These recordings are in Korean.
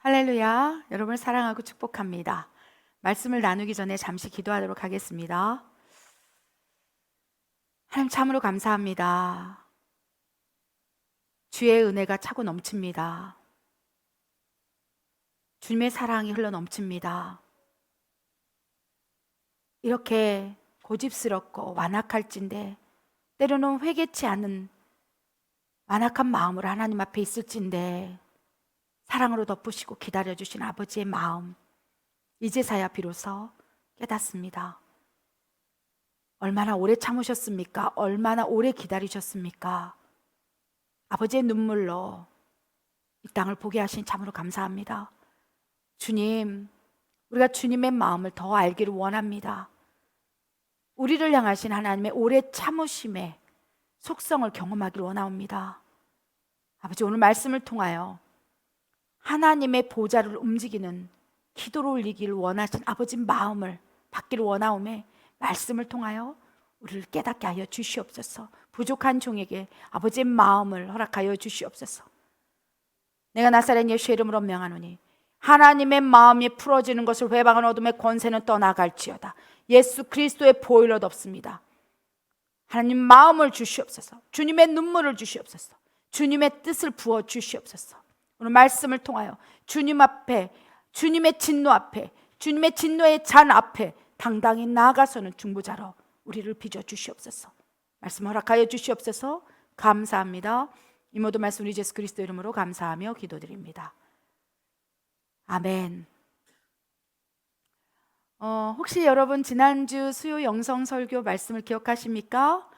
할렐루야, 여러분을 사랑하고 축복합니다. 말씀을 나누기 전에 잠시 기도하도록 하겠습니다. 하나님 참으로 감사합니다. 주의 은혜가 차고 넘칩니다. 주님의 사랑이 흘러 넘칩니다. 이렇게 고집스럽고 완악할진데 때로는 회개치 않은 완악한 마음으로 하나님 앞에 있을진데 사랑으로 덮으시고 기다려주신 아버지의 마음, 이제서야 비로소 깨닫습니다. 얼마나 오래 참으셨습니까? 얼마나 오래 기다리셨습니까? 아버지의 눈물로 이 땅을 보게 하신 참으로 감사합니다. 주님, 우리가 주님의 마음을 더 알기를 원합니다. 우리를 향하신 하나님의 오래 참으심의 속성을 경험하기를 원합니다. 아버지, 오늘 말씀을 통하여 하나님의 보좌를 움직이는 기도를 올리기를 원하신 아버지 마음을 받기를 원하오매 말씀을 통하여 우리를 깨닫게 하여 주시옵소서. 부족한 종에게 아버지의 마음을 허락하여 주시옵소서. 내가 나사렛 예수의 이름으로 명하노니 하나님의 마음이 풀어지는 것을 회방한 어둠의 권세는 떠나갈지어다. 예수 그리스도의 보혈로 덮습니다. 하나님 마음을 주시옵소서. 주님의 눈물을 주시옵소서. 주님의 뜻을 부어 주시옵소서. 오늘 말씀을 통하여 주님 앞에, 주님의 진노 앞에, 주님의 진노의 잔 앞에 당당히 나아가서는 중보자로 우리를 빚어 주시옵소서. 말씀 허락하여 주시옵소서. 감사합니다. 이 모든 말씀 우리 예수 그리스도 이름으로 감사하며 기도드립니다. 아멘. 혹시 여러분 지난주 수요 영성 설교 말씀을 기억하십니까?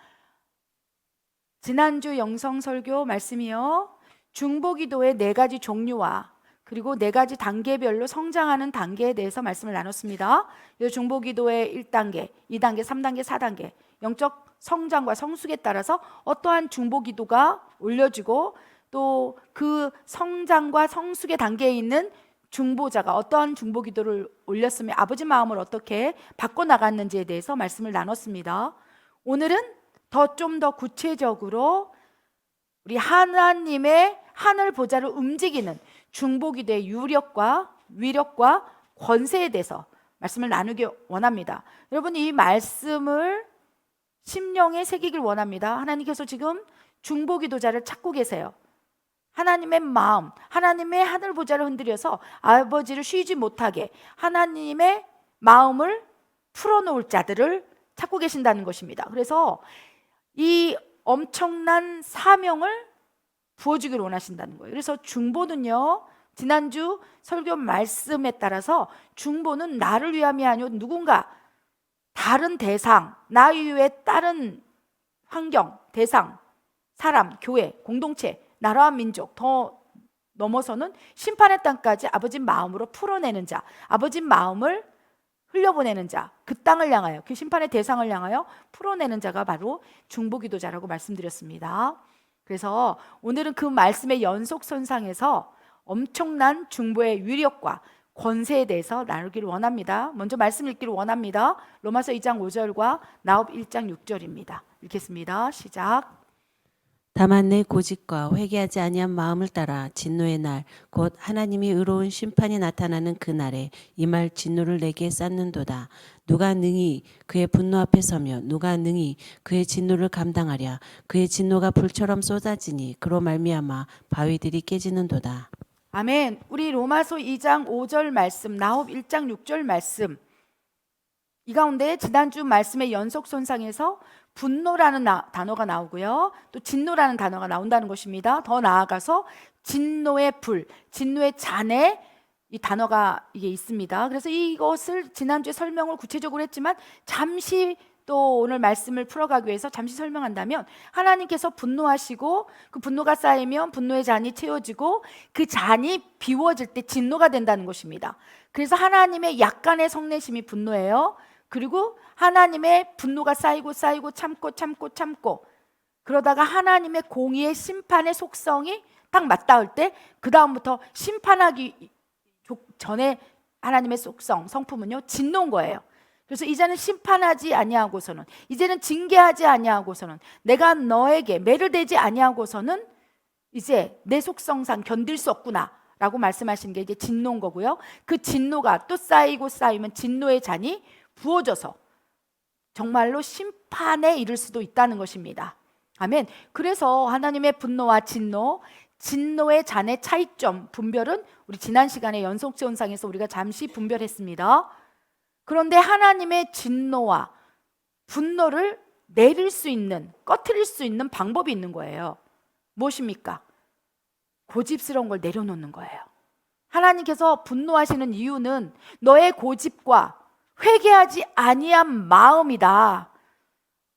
지난주 영성 설교 말씀이요, 중보기도의 4가지 종류와 그리고 4가지 단계별로 성장하는 단계에 대해서 말씀을 나눴습니다. 중보기도의 1단계, 2단계, 3단계, 4단계 영적 성장과 성숙에 따라서 어떠한 중보기도가 올려지고 또 그 성장과 성숙의 단계에 있는 중보자가 어떠한 중보기도를 올렸으며 아버지 마음을 어떻게 바꿔나갔는지에 대해서 말씀을 나눴습니다. 오늘은 좀 더 구체적으로 우리 하나님의 하늘 보좌를 움직이는 중보기도의 유력과 위력과 권세에 대해서 말씀을 나누기 원합니다. 여러분, 이 말씀을 심령에 새기길 원합니다. 하나님께서 지금 중보기도자를 찾고 계세요. 하나님의 마음, 하나님의 하늘 보좌를 흔들려서 아버지를 쉬지 못하게 하나님의 마음을 풀어놓을 자들을 찾고 계신다는 것입니다. 그래서 이 엄청난 사명을 부어주기를 원하신다는 거예요. 그래서 중보는요, 지난주 설교 말씀에 따라서 중보는 나를 위함이 아니오 누군가 다른 대상, 나 이외에 다른 환경, 대상, 사람, 교회, 공동체, 나라와 민족, 더 넘어서는 심판의 땅까지 아버지 마음으로 풀어내는 자, 아버지 마음을 흘려보내는 자, 그 땅을 향하여, 그 심판의 대상을 향하여 풀어내는 자가 바로 중보기도자라고 말씀드렸습니다. 그래서 오늘은 그 말씀의 연속선상에서 엄청난 중보의 위력과 권세에 대해서 나누기를 원합니다. 먼저 말씀 읽기를 원합니다. 로마서 2장 5절과 나홉 1장 6절입니다. 읽겠습니다. 시작. 다만 내 고집과 회개하지 아니한 마음을 따라 진노의 날 곧 하나님이 의로운 심판이 나타나는 그 날에 임할 진노를 내게 쌓는도다. 누가 능히 그의 분노 앞에 서며 누가 능히 그의 진노를 감당하랴. 그의 진노가 불처럼 쏟아지니 그로 말미암아 바위들이 깨지는도다. 아멘. 우리 로마서 2장 5절 말씀, 나홉 1장 6절 말씀, 이 가운데 지난주 말씀의 연속선상에서 분노라는 단어가 나오고요, 또 진노라는 단어가 나온다는 것입니다. 더 나아가서 진노의 불, 진노의 잔에 이 단어가 이게 있습니다. 그래서 이것을 지난주에 설명을 구체적으로 했지만 잠시 또 오늘 말씀을 풀어가기 위해서 잠시 설명한다면, 하나님께서 분노하시고 그 분노가 쌓이면 분노의 잔이 채워지고 그 잔이 비워질 때 진노가 된다는 것입니다. 그래서 하나님의 약간의 성내심이 분노예요. 그리고 하나님의 분노가 쌓이고 참고 그러다가 하나님의 공의의 심판의 속성이 딱 맞닿을 때 그 다음부터 심판하기 전에 하나님의 속성, 성품은요, 진노인 거예요. 그래서 이제는 심판하지 아니하고서는, 이제는 징계하지 아니하고서는, 내가 너에게 매를 대지 아니하고서는 이제 내 속성상 견딜 수 없구나 라고 말씀하신 게 이제 진노인 거고요. 그 진노가 또 쌓이고 쌓이면 진노의 잔이 부어져서 정말로 심판에 이를 수도 있다는 것입니다. 아멘. 그래서 하나님의 분노와 진노, 진노의 잔의 차이점, 분별은 우리 지난 시간에 연속지원상에서 우리가 잠시 분별했습니다. 그런데 하나님의 진노와 분노를 내릴 수 있는, 꺼트릴 수 있는 방법이 있는 거예요. 무엇입니까? 고집스러운 걸 내려놓는 거예요. 하나님께서 분노하시는 이유는 너의 고집과 회개하지 아니한 마음이다.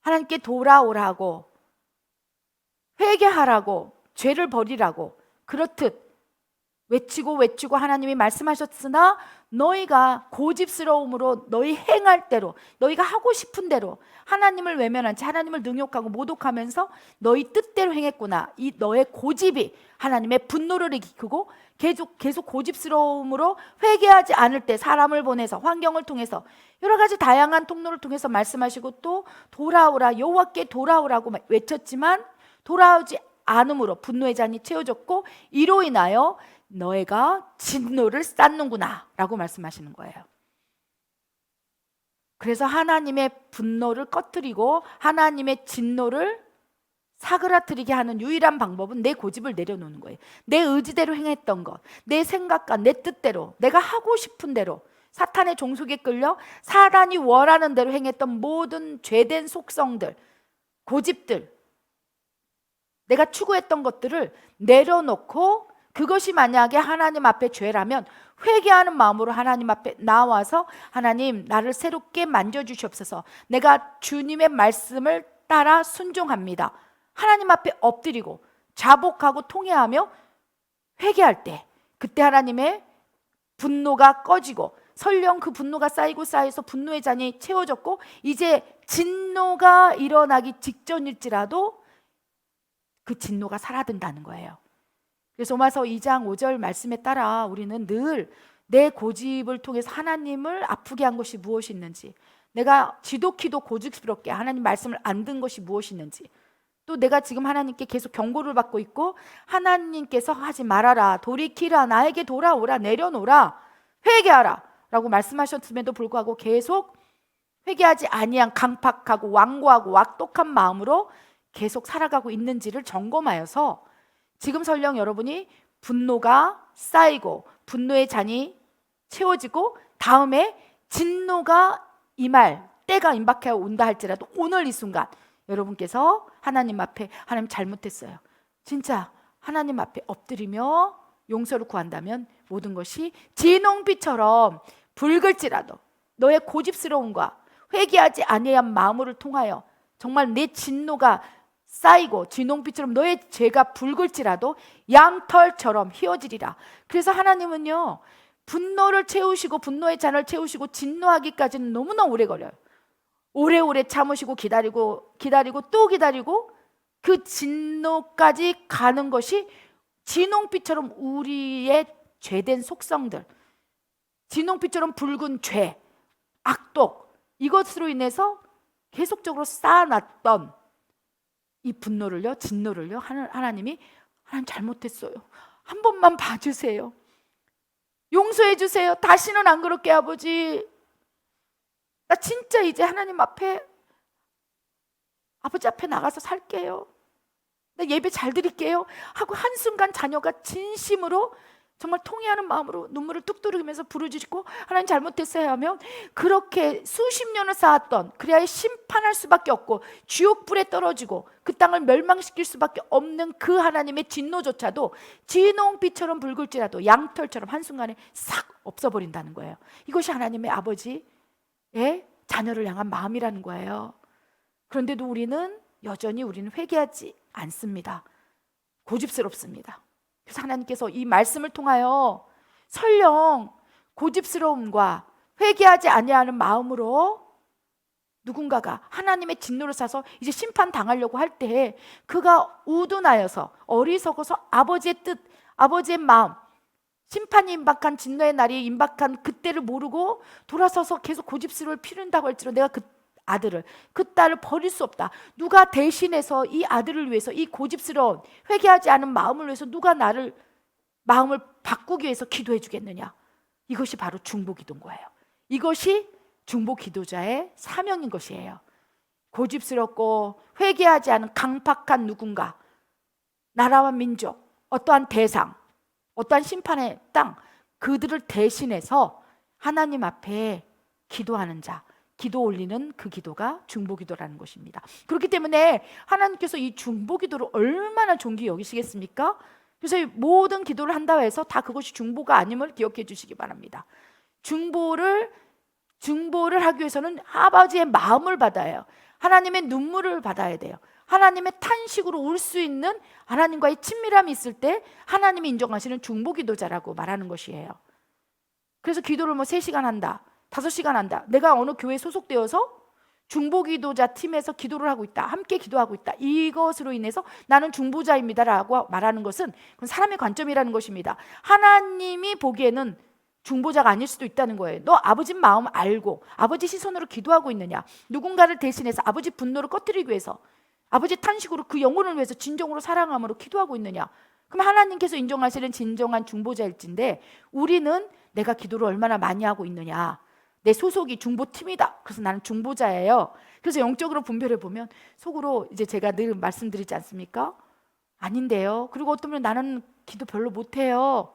하나님께 돌아오라고, 회개하라고, 죄를 버리라고 그렇듯 외치고 하나님이 말씀하셨으나 너희가 고집스러움으로 너희 행할 대로, 너희가 하고 싶은 대로 하나님을 외면한 채 하나님을 능욕하고 모독하면서 너희 뜻대로 행했구나. 이 너의 고집이 하나님의 분노를 일으키고 계속 고집스러움으로 회개하지 않을 때 사람을 보내서, 환경을 통해서, 여러 가지 다양한 통로를 통해서 말씀하시고 또 돌아오라, 여호와께 돌아오라고 외쳤지만 돌아오지 않음으로 분노의 잔이 채워졌고 이로 인하여 너희가 진노를 쌓는구나 라고 말씀하시는 거예요. 그래서 하나님의 분노를 꺼뜨리고 하나님의 진노를 사그라뜨리게 하는 유일한 방법은 내 고집을 내려놓는 거예요. 내 의지대로 행했던 것, 내 생각과 내 뜻대로, 내가 하고 싶은 대로 사탄의 종속에 끌려 사단이 원하는 대로 행했던 모든 죄된 속성들, 고집들, 내가 추구했던 것들을 내려놓고 그것이 만약에 하나님 앞에 죄라면 회개하는 마음으로 하나님 앞에 나와서 하나님 나를 새롭게 만져주시옵소서. 내가 주님의 말씀을 따라 순종합니다. 하나님 앞에 엎드리고 자복하고 통회하며 회개할 때 그때 하나님의 분노가 꺼지고 설령 그 분노가 쌓여서 분노의 잔이 채워졌고 이제 진노가 일어나기 직전일지라도 그 진노가 사라진다는 거예요. 그래서 로마서 2장 5절 말씀에 따라 우리는 늘 내 고집을 통해서 하나님을 아프게 한 것이 무엇이 있는지, 내가 지독히도 고집스럽게 하나님 말씀을 안 든 것이 무엇이 있는지, 또 내가 지금 하나님께 계속 경고를 받고 있고 하나님께서 하지 말아라, 돌이키라, 나에게 돌아오라, 내려놓으라, 회개하라 라고 말씀하셨음에도 불구하고 계속 회개하지 아니한 강팍하고 완고하고 완독한 마음으로 계속 살아가고 있는지를 점검하여서 지금 설령 여러분이 분노가 쌓이고 분노의 잔이 채워지고 다음에 진노가 임할 때가 임박해 온다 할지라도 오늘 이 순간 여러분께서 하나님 앞에 하나님 잘못했어요, 진짜 하나님 앞에 엎드리며 용서를 구한다면 모든 것이 진홍빛처럼 붉을지라도 너의 고집스러움과 회개하지 아니한 마음을 통하여 정말 내 진노가 쌓이고 진홍빛처럼 너의 죄가 붉을지라도 양털처럼 휘어지리라. 그래서 하나님은요 분노를 채우시고 분노의 잔을 채우시고 진노하기까지는 너무나 오래 걸려요. 오래오래 참으시고 기다리고 또 기다리고 그 진노까지 가는 것이 진홍빛처럼 우리의 죄된 속성들, 진홍빛처럼 붉은 죄, 악독, 이것으로 인해서 계속적으로 쌓아놨던 이 분노를요, 진노를요, 하나님 잘못했어요, 한 번만 봐주세요, 용서해 주세요, 다시는 안 그럴게 아버지, 나 진짜 이제 하나님 앞에 아버지 앞에 나가서 살게요, 나 예배 잘 드릴게요 하고 한순간 자녀가 진심으로 정말 통회하는 마음으로 눈물을 뚝 뚫으면서 부르짖고 하나님 잘못했어요 하면 그렇게 수십 년을 쌓았던, 그래야 심판할 수밖에 없고 지옥불에 떨어지고 그 땅을 멸망시킬 수밖에 없는 그 하나님의 진노조차도 진홍빛처럼 붉을지라도 양털처럼 한순간에 싹 없어버린다는 거예요. 이것이 하나님의 아버지의 자녀를 향한 마음이라는 거예요. 그런데도 우리는 회개하지 않습니다. 고집스럽습니다. 그래서 하나님께서 이 말씀을 통하여 설령 고집스러움과 회개하지 아니하는 마음으로 누군가가 하나님의 진노를 사서 이제 심판당하려고 할 때 그가 우둔하여서 어리석어서 아버지의 뜻, 아버지의 마음, 심판이 임박한 진노의 날이 임박한 그때를 모르고 돌아서서 계속 고집스러움을 피운다고 할지라도 내가 그 아들을, 그 딸을 버릴 수 없다, 누가 대신해서 이 아들을 위해서, 이 고집스러운 회개하지 않은 마음을 위해서 누가 나를 마음을 바꾸기 위해서 기도해 주겠느냐? 이것이 바로 중보기도인 거예요. 이것이 중보기도자의 사명인 것이에요. 고집스럽고 회개하지 않은 강팍한 누군가, 나라와 민족, 어떠한 대상, 어떠한 심판의 땅, 그들을 대신해서 하나님 앞에 기도하는 자, 기도 올리는 그 기도가 중보기도라는 것입니다. 그렇기 때문에 하나님께서 이 중보기도를 얼마나 존귀히 여기시겠습니까? 그래서 이 모든 기도를 한다고 해서 다 그것이 중보가 아님을 기억해 주시기 바랍니다. 중보를 하기 위해서는 아버지의 마음을 받아야 해요. 하나님의 눈물을 받아야 돼요. 하나님의 탄식으로 울 수 있는 하나님과의 친밀함이 있을 때 하나님이 인정하시는 중보기도자라고 말하는 것이에요. 그래서 기도를 뭐 3시간 한다, 5시간 한다, 내가 어느 교회에 소속되어서 중보기도자 팀에서 기도를 하고 있다, 함께 기도하고 있다, 이것으로 인해서 나는 중보자입니다라고 말하는 것은 그건 사람의 관점이라는 것입니다. 하나님이 보기에는 중보자가 아닐 수도 있다는 거예요. 너 아버지 마음 알고 아버지 시선으로 기도하고 있느냐? 누군가를 대신해서 아버지 분노를 꺼뜨리기 위해서, 아버지 탄식으로 그 영혼을 위해서 진정으로 사랑함으로 기도하고 있느냐? 그럼 하나님께서 인정하시는 진정한 중보자일진데, 우리는 내가 기도를 얼마나 많이 하고 있느냐, 내 소속이 중보팀이다, 그래서 나는 중보자예요. 그래서 영적으로 분별해 보면 속으로 이제 제가 늘 말씀드리지 않습니까? 아닌데요. 그리고 어떤 분은 나는 기도 별로 못해요.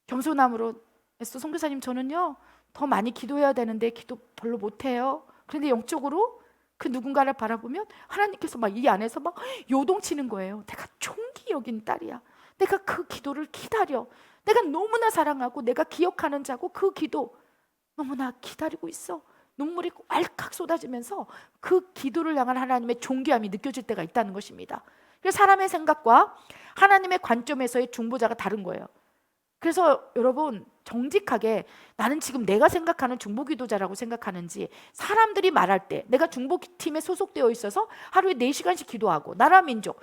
겸손함으로 선교사님 저는요 더 많이 기도해야 되는데 기도 별로 못해요. 그런데 영적으로 그 누군가를 바라보면 하나님께서 막 이 안에서 막 요동치는 거예요. 내가 존귀 여긴 딸이야. 내가 그 기도를 기다려. 내가 너무나 사랑하고 내가 기억하는 자고 그 기도 너무나 기다리고 있어. 눈물이 왈칵 쏟아지면서 그 기도를 향한 하나님의 존귀함이 느껴질 때가 있다는 것입니다. 그래서 사람의 생각과 하나님의 관점에서의 중보자가 다른 거예요. 그래서 여러분 정직하게 나는 지금 내가 생각하는 중보기도자라고 생각하는지, 사람들이 말할 때 내가 중보팀에 소속되어 있어서 하루에 4시간씩 기도하고 나라 민족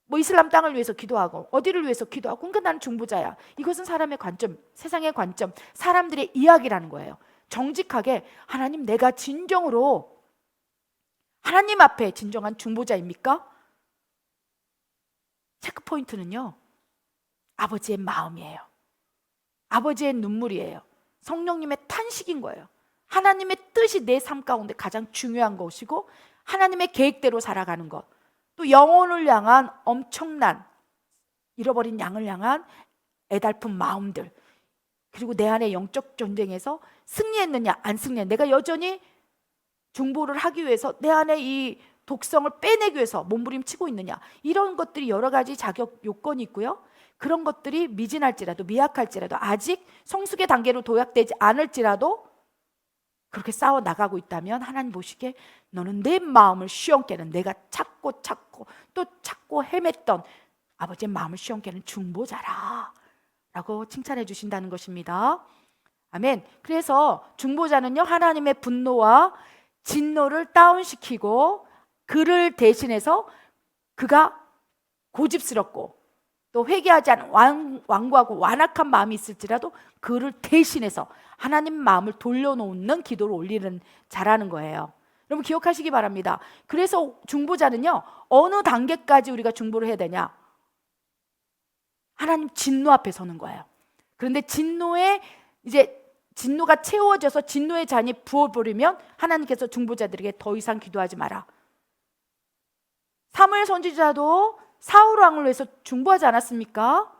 뭐 이슬람 땅을 위해서 기도하고 어디를 위해서 기도하고, 그러니까 나는 중보자야. 이것은 사람의 관점, 세상의 관점, 사람들의 이야기라는 거예요. 정직하게 하나님, 내가 진정으로 하나님 앞에 진정한 중보자입니까? 체크포인트는요 아버지의 마음이에요. 아버지의 눈물이에요. 성령님의 탄식인 거예요. 하나님의 뜻이 내 삶 가운데 가장 중요한 것이고, 하나님의 계획대로 살아가는 것, 또 영혼을 향한 엄청난, 잃어버린 양을 향한 애달픈 마음들, 그리고 내 안에 영적 전쟁에서 승리했느냐 안 승리했느냐, 내가 여전히 중보를 하기 위해서 내 안에 이 독성을 빼내기 위해서 몸부림치고 있느냐, 이런 것들이 여러 가지 자격 요건이 있고요. 그런 것들이 미진할지라도, 미약할지라도, 아직 성숙의 단계로 도약되지 않을지라도 그렇게 싸워 나가고 있다면 하나님 보시기에 너는 내 마음을 시험케 하는, 내가 찾고 또 찾고 헤맸던 아버지의 마음을 시험케 하는 중보자라 라고 칭찬해 주신다는 것입니다. 아멘. 그래서 중보자는요 하나님의 분노와 진노를 다운시키고, 그를 대신해서 그가 고집스럽고 또 회개하지 않은 완고하고 완악한 마음이 있을지라도 그를 대신해서 하나님 마음을 돌려놓는 기도를 올리는 자라는 거예요. 여러분 기억하시기 바랍니다. 그래서 중보자는요 어느 단계까지 우리가 중보를 해야 되냐? 하나님 진노 앞에 서는 거예요. 그런데 진노가 채워져서 진노의 잔이 부어버리면 하나님께서 중보자들에게 더 이상 기도하지 마라. 사무엘 선지자도 사울 왕을 위해서 중보하지 않았습니까?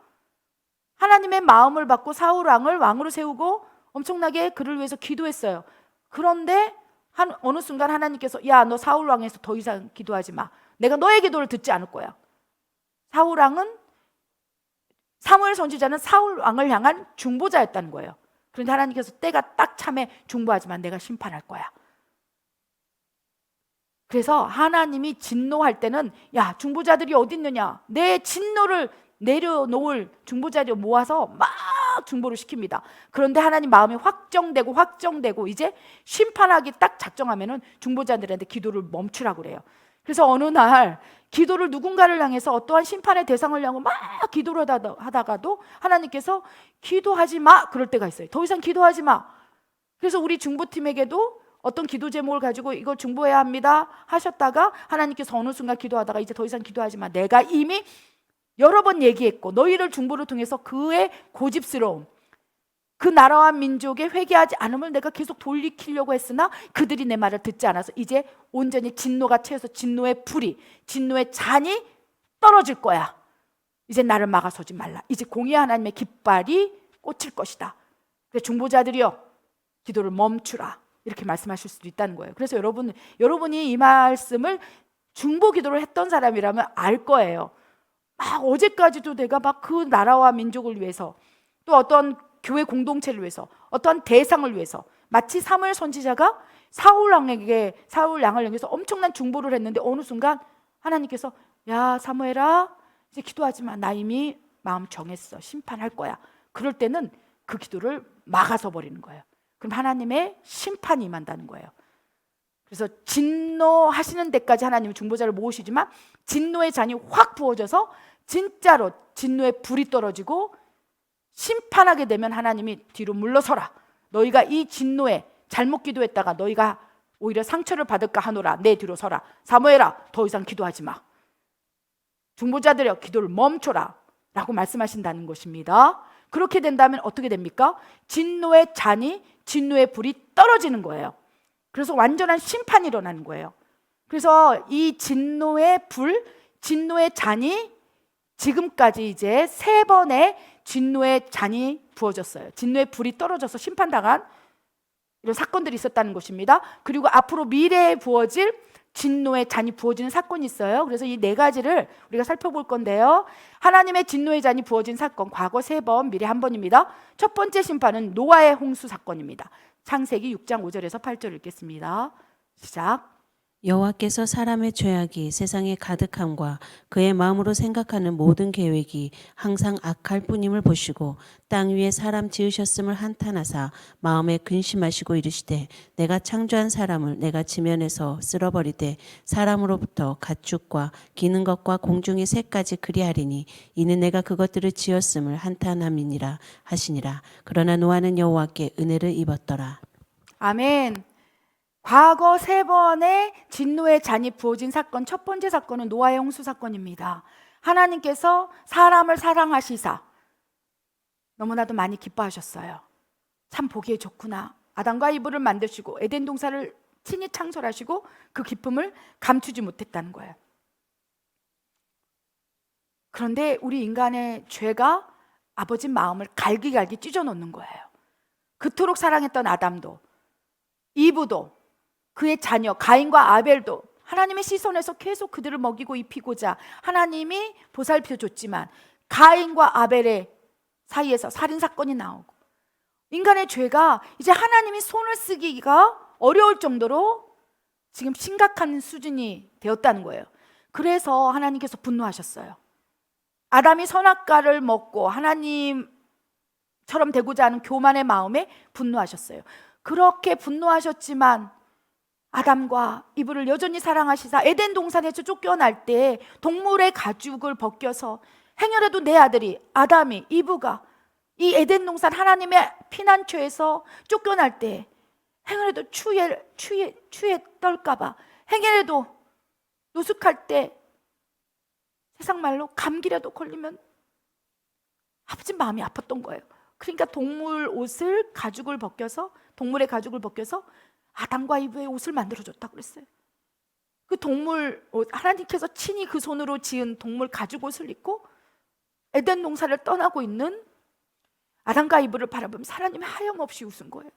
하나님의 마음을 받고 사울 왕을 왕으로 세우고 엄청나게 그를 위해서 기도했어요. 그런데 어느 순간 하나님께서 야, 너 사울 왕에서 더 이상 기도하지 마. 내가 너의 기도를 듣지 않을 거야. 사무엘 선지자는 사울 왕을 향한 중보자였다는 거예요. 그런데 하나님께서 때가 딱 참에 중보하지만 내가 심판할 거야. 그래서 하나님이 진노할 때는 야, 중보자들이 어디 있느냐, 내 진노를 내려놓을 중보자를 모아서 막 중보를 시킵니다. 그런데 하나님 마음이 확정되고 이제 심판하기 딱 작정하면은 중보자들한테 기도를 멈추라고 그래요. 그래서 어느 날 기도를 누군가를 향해서 어떠한 심판의 대상을 향해 막 기도를 하다가도 하나님께서 기도하지 마 그럴 때가 있어요. 더 이상 기도하지 마. 그래서 우리 중보팀에게도 어떤 기도 제목을 가지고 이걸 중보해야 합니다 하셨다가 하나님께서 어느 순간 기도하다가 이제 더 이상 기도하지 마. 내가 이미 여러 번 얘기했고 너희를 중보를 통해서 그의 고집스러움, 그 나라와 민족에 회개하지 않음을 내가 계속 돌이키려고 했으나 그들이 내 말을 듣지 않아서 이제 온전히 진노가 채워서 진노의 불이, 진노의 잔이 떨어질 거야. 이제 나를 막아서지 말라. 이제 공의 하나님의 깃발이 꽂힐 것이다. 그래서 중보자들이여 기도를 멈추라. 이렇게 말씀하실 수도 있다는 거예요. 그래서 여러분이 이 말씀을 중보 기도를 했던 사람이라면 알 거예요. 막 어제까지도 내가 막 그 나라와 민족을 위해서, 또 어떤 교회 공동체를 위해서, 어떤 대상을 위해서, 마치 사무엘 선지자가 사울 양을 향해서 엄청난 중보를 했는데 어느 순간 하나님께서 야 사무엘아 이제 기도하지 마. 나 이미 마음 정했어. 심판할 거야. 그럴 때는 그 기도를 막아서 버리는 거예요. 그럼 하나님의 심판이 임한다는 거예요. 그래서 진노하시는 데까지 하나님은 중보자를 모으시지만 진노의 잔이 확 부어져서 진짜로 진노의 불이 떨어지고 심판하게 되면 하나님이 뒤로 물러서라. 너희가 이 진노에 잘못 기도했다가 너희가 오히려 상처를 받을까 하노라. 내 뒤로 서라. 사무엘아 더 이상 기도하지 마. 중보자들여 기도를 멈춰라 라고 말씀하신다는 것입니다. 그렇게 된다면 어떻게 됩니까? 진노의 잔이, 진노의 불이 떨어지는 거예요. 그래서 완전한 심판이 일어나는 거예요. 그래서 이 진노의 불, 진노의 잔이 지금까지 이제 3번의 진노의 잔이 부어졌어요. 진노의 불이 떨어져서 심판당한 이런 사건들이 있었다는 것입니다. 그리고 앞으로 미래에 부어질 진노의 잔이 부어지는 사건이 있어요. 그래서 이 4가지를 우리가 살펴볼 건데요. 하나님의 진노의 잔이 부어진 사건, 과거 3번, 미래 1번입니다. 첫 번째 심판은 노아의 홍수 사건입니다. 창세기 6장 5절에서 8절 읽겠습니다. 시작. 여호와께서 사람의 죄악이 세상에 가득함과 그의 마음으로 생각하는 모든 계획이 항상 악할 뿐임을 보시고 땅 위에 사람 지으셨음을 한탄하사 마음에 근심하시고 이르시되 내가 창조한 사람을 내가 지면에서 쓸어버리되 사람으로부터 가축과 기는 것과 공중의 새까지 그리하리니 이는 내가 그것들을 지었음을 한탄함이니라 하시니라. 그러나 노아는 여호와께 은혜를 입었더라. 아멘. 과거 3번의 진노의 잔이 부어진 사건, 첫 번째 사건은 노아의 홍수 사건입니다. 하나님께서 사람을 사랑하시사 너무나도 많이 기뻐하셨어요. 참 보기에 좋구나. 아담과 이브를 만드시고 에덴 동산을 친히 창설하시고 그 기쁨을 감추지 못했다는 거예요. 그런데 우리 인간의 죄가 아버지 마음을 갈기갈기 찢어놓는 거예요. 그토록 사랑했던 아담도, 이브도, 그의 자녀 가인과 아벨도 하나님의 시선에서 계속 그들을 먹이고 입히고자 하나님이 보살펴줬지만 가인과 아벨의 사이에서 살인사건이 나오고 인간의 죄가 이제 하나님이 손을 쓰기가 어려울 정도로 지금 심각한 수준이 되었다는 거예요. 그래서 하나님께서 분노하셨어요. 아담이 선악과를 먹고 하나님처럼 되고자 하는 교만의 마음에 분노하셨어요. 그렇게 분노하셨지만 아담과 이브를 여전히 사랑하시사 에덴 동산에서 쫓겨날 때 동물의 가죽을 벗겨서 행여라도 내 아들이 아담이 이브가 이 에덴 동산 하나님의 피난처에서 쫓겨날 때 행여라도 추위에 떨까봐, 행여라도 노숙할 때 세상 말로 감기라도 걸리면 아버지 마음이 아팠던 거예요. 그러니까 동물의 가죽을 벗겨서 아담과 이브의 옷을 만들어줬다고 그랬어요. 그 동물 옷, 하나님께서 친히 그 손으로 지은 동물 가죽 옷을 입고 에덴 동산을 떠나고 있는 아담과 이브를 바라보면서 하나님이 하염없이 웃은 거예요.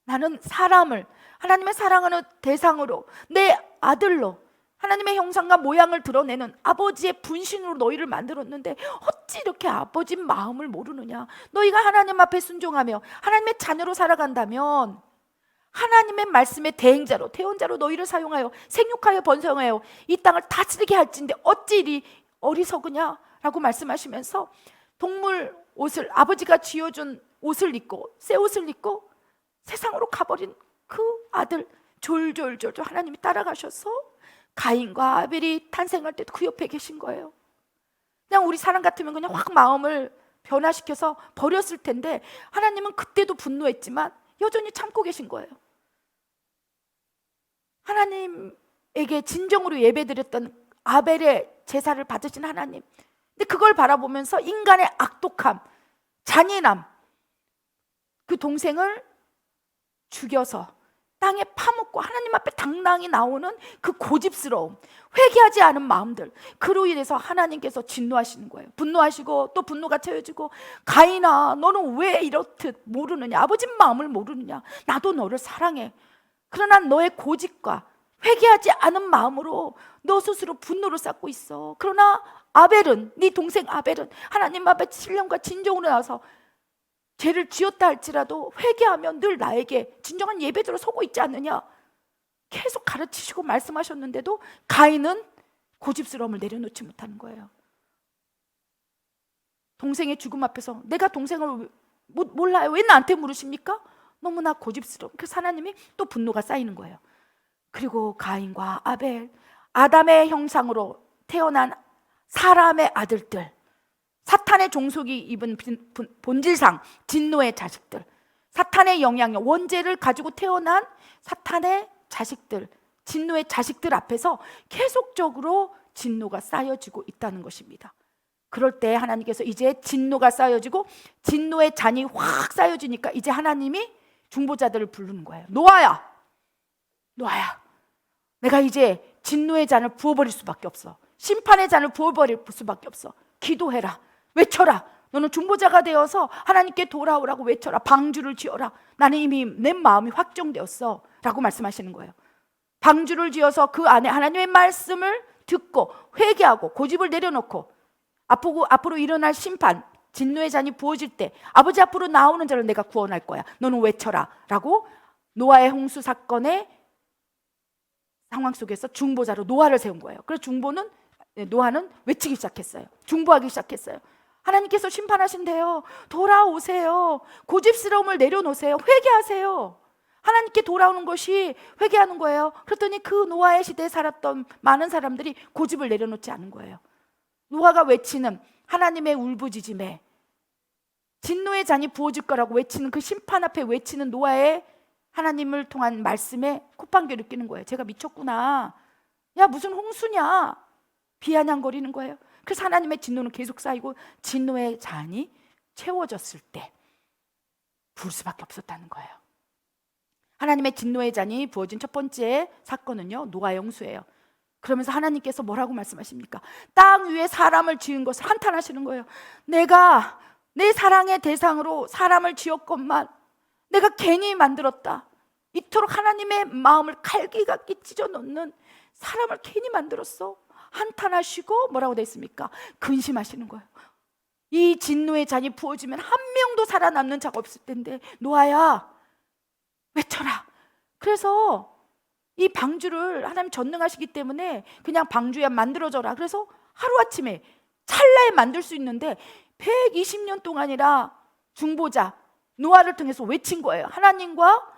나는 사람을 하나님의 사랑하는 대상으로 내 아들로 하나님의 형상과 모양을 드러내는 아버지의 분신으로 너희를 만들었는데 어찌 이렇게 아버지 마음을 모르느냐. 너희가 하나님 앞에 순종하며 하나님의 자녀로 살아간다면 하나님의 말씀의 대행자로 대언자로 너희를 사용하여 생육하여 번성하여 이 땅을 다스리게 할진데 어찌 이리 어리석으냐 라고 말씀하시면서 동물 옷을 아버지가 쥐어준 옷을 입고 새 옷을 입고 세상으로 가버린 그 아들 졸졸졸 하나님이 따라가셔서 가인과 아벨이 탄생할 때도 그 옆에 계신 거예요. 그냥 우리 사람 같으면 그냥 확 마음을 변화시켜서 버렸을 텐데 하나님은 그때도 분노했지만 여전히 참고 계신 거예요. 하나님에게 진정으로 예배드렸던 아벨의 제사를 받으신 하나님, 근데 그걸 바라보면서 인간의 악독함, 잔인함, 그 동생을 죽여서 땅에 파묻고 하나님 앞에 당당히 나오는 그 고집스러움, 회개하지 않은 마음들, 그로 인해서 하나님께서 진노하시는 거예요. 분노하시고 또 분노가 채워지고, 가인아 너는 왜 이렇듯 모르느냐, 아버지 마음을 모르느냐, 나도 너를 사랑해. 그러나 너의 고집과 회개하지 않은 마음으로 너 스스로 분노를 쌓고 있어. 그러나 아벨은, 네 동생 아벨은 하나님 앞에 신령과 진정으로 나와서 죄를 지었다 할지라도 회개하면 늘 나에게 진정한 예배자로 서고 있지 않느냐, 계속 가르치시고 말씀하셨는데도 가인은 고집스러움을 내려놓지 못하는 거예요. 동생의 죽음 앞에서 내가 동생을 몰라요, 왜 나한테 물으십니까? 너무나 고집스러워. 그래서 하나님이 또 분노가 쌓이는 거예요. 그리고 가인과 아벨, 아담의 형상으로 태어난 사람의 아들들, 사탄의 종속이 입은 본질상 진노의 자식들, 사탄의 영향력, 원죄를 가지고 태어난 사탄의 자식들, 진노의 자식들 앞에서 계속적으로 진노가 쌓여지고 있다는 것입니다. 그럴 때 하나님께서 이제 진노가 쌓여지고 진노의 잔이 확 쌓여지니까 이제 하나님이 중보자들을 부르는 거예요. 노아야, 노아야, 내가 이제 진노의 잔을 부어버릴 수밖에 없어. 심판의 잔을 부어버릴 수밖에 없어. 기도해라, 외쳐라. 너는 중보자가 되어서 하나님께 돌아오라고 외쳐라. 방주를 지어라. 나는 이미 내 마음이 확정되었어 라고 말씀하시는 거예요. 방주를 지어서 그 안에 하나님의 말씀을 듣고 회개하고 고집을 내려놓고 앞으로 일어날 심판, 진노의 잔이 부어질 때 아버지 앞으로 나오는 자를 내가 구원할 거야. 너는 외쳐라 라고 노아의 홍수 사건의 상황 속에서 중보자로 노아를 세운 거예요. 그래서 노아는 외치기 시작했어요. 중보하기 시작했어요. 하나님께서 심판하신대요. 돌아오세요. 고집스러움을 내려놓으세요. 회개하세요. 하나님께 돌아오는 것이 회개하는 거예요. 그랬더니 그 노아의 시대에 살았던 많은 사람들이 고집을 내려놓지 않은 거예요. 노아가 외치는 하나님의 울부짖음에, 진노의 잔이 부어질 거라고 외치는 그 심판 앞에 외치는 노아의 하나님을 통한 말씀에 콧방귀를 뀌는 거예요. 제가 미쳤구나. 야, 무슨 홍수냐. 비아냥거리는 거예요. 그래서 하나님의 진노는 계속 쌓이고 진노의 잔이 채워졌을 때 부을 수밖에 없었다는 거예요. 하나님의 진노의 잔이 부어진 첫 번째 사건은요, 노아의 홍수예요. 그러면서 하나님께서 뭐라고 말씀하십니까? 땅 위에 사람을 지은 것을 한탄하시는 거예요. 내가 내 사랑의 대상으로 사람을 지었건만 내가 괜히 만들었다. 이토록 하나님의 마음을 칼기같이 찢어놓는 사람을 괜히 만들었어. 한탄하시고 뭐라고 돼 있습니까? 근심하시는 거예요. 이 진노의 잔이 부어지면 한 명도 살아남는 자가 없을 텐데 노아야, 외쳐라. 그래서 이 방주를 하나님 전능하시기 때문에 그냥 방주야 만들어져라. 그래서 하루아침에 찰나에 만들 수 있는데 120년 동안이라 중보자 노아를 통해서 외친 거예요. 하나님과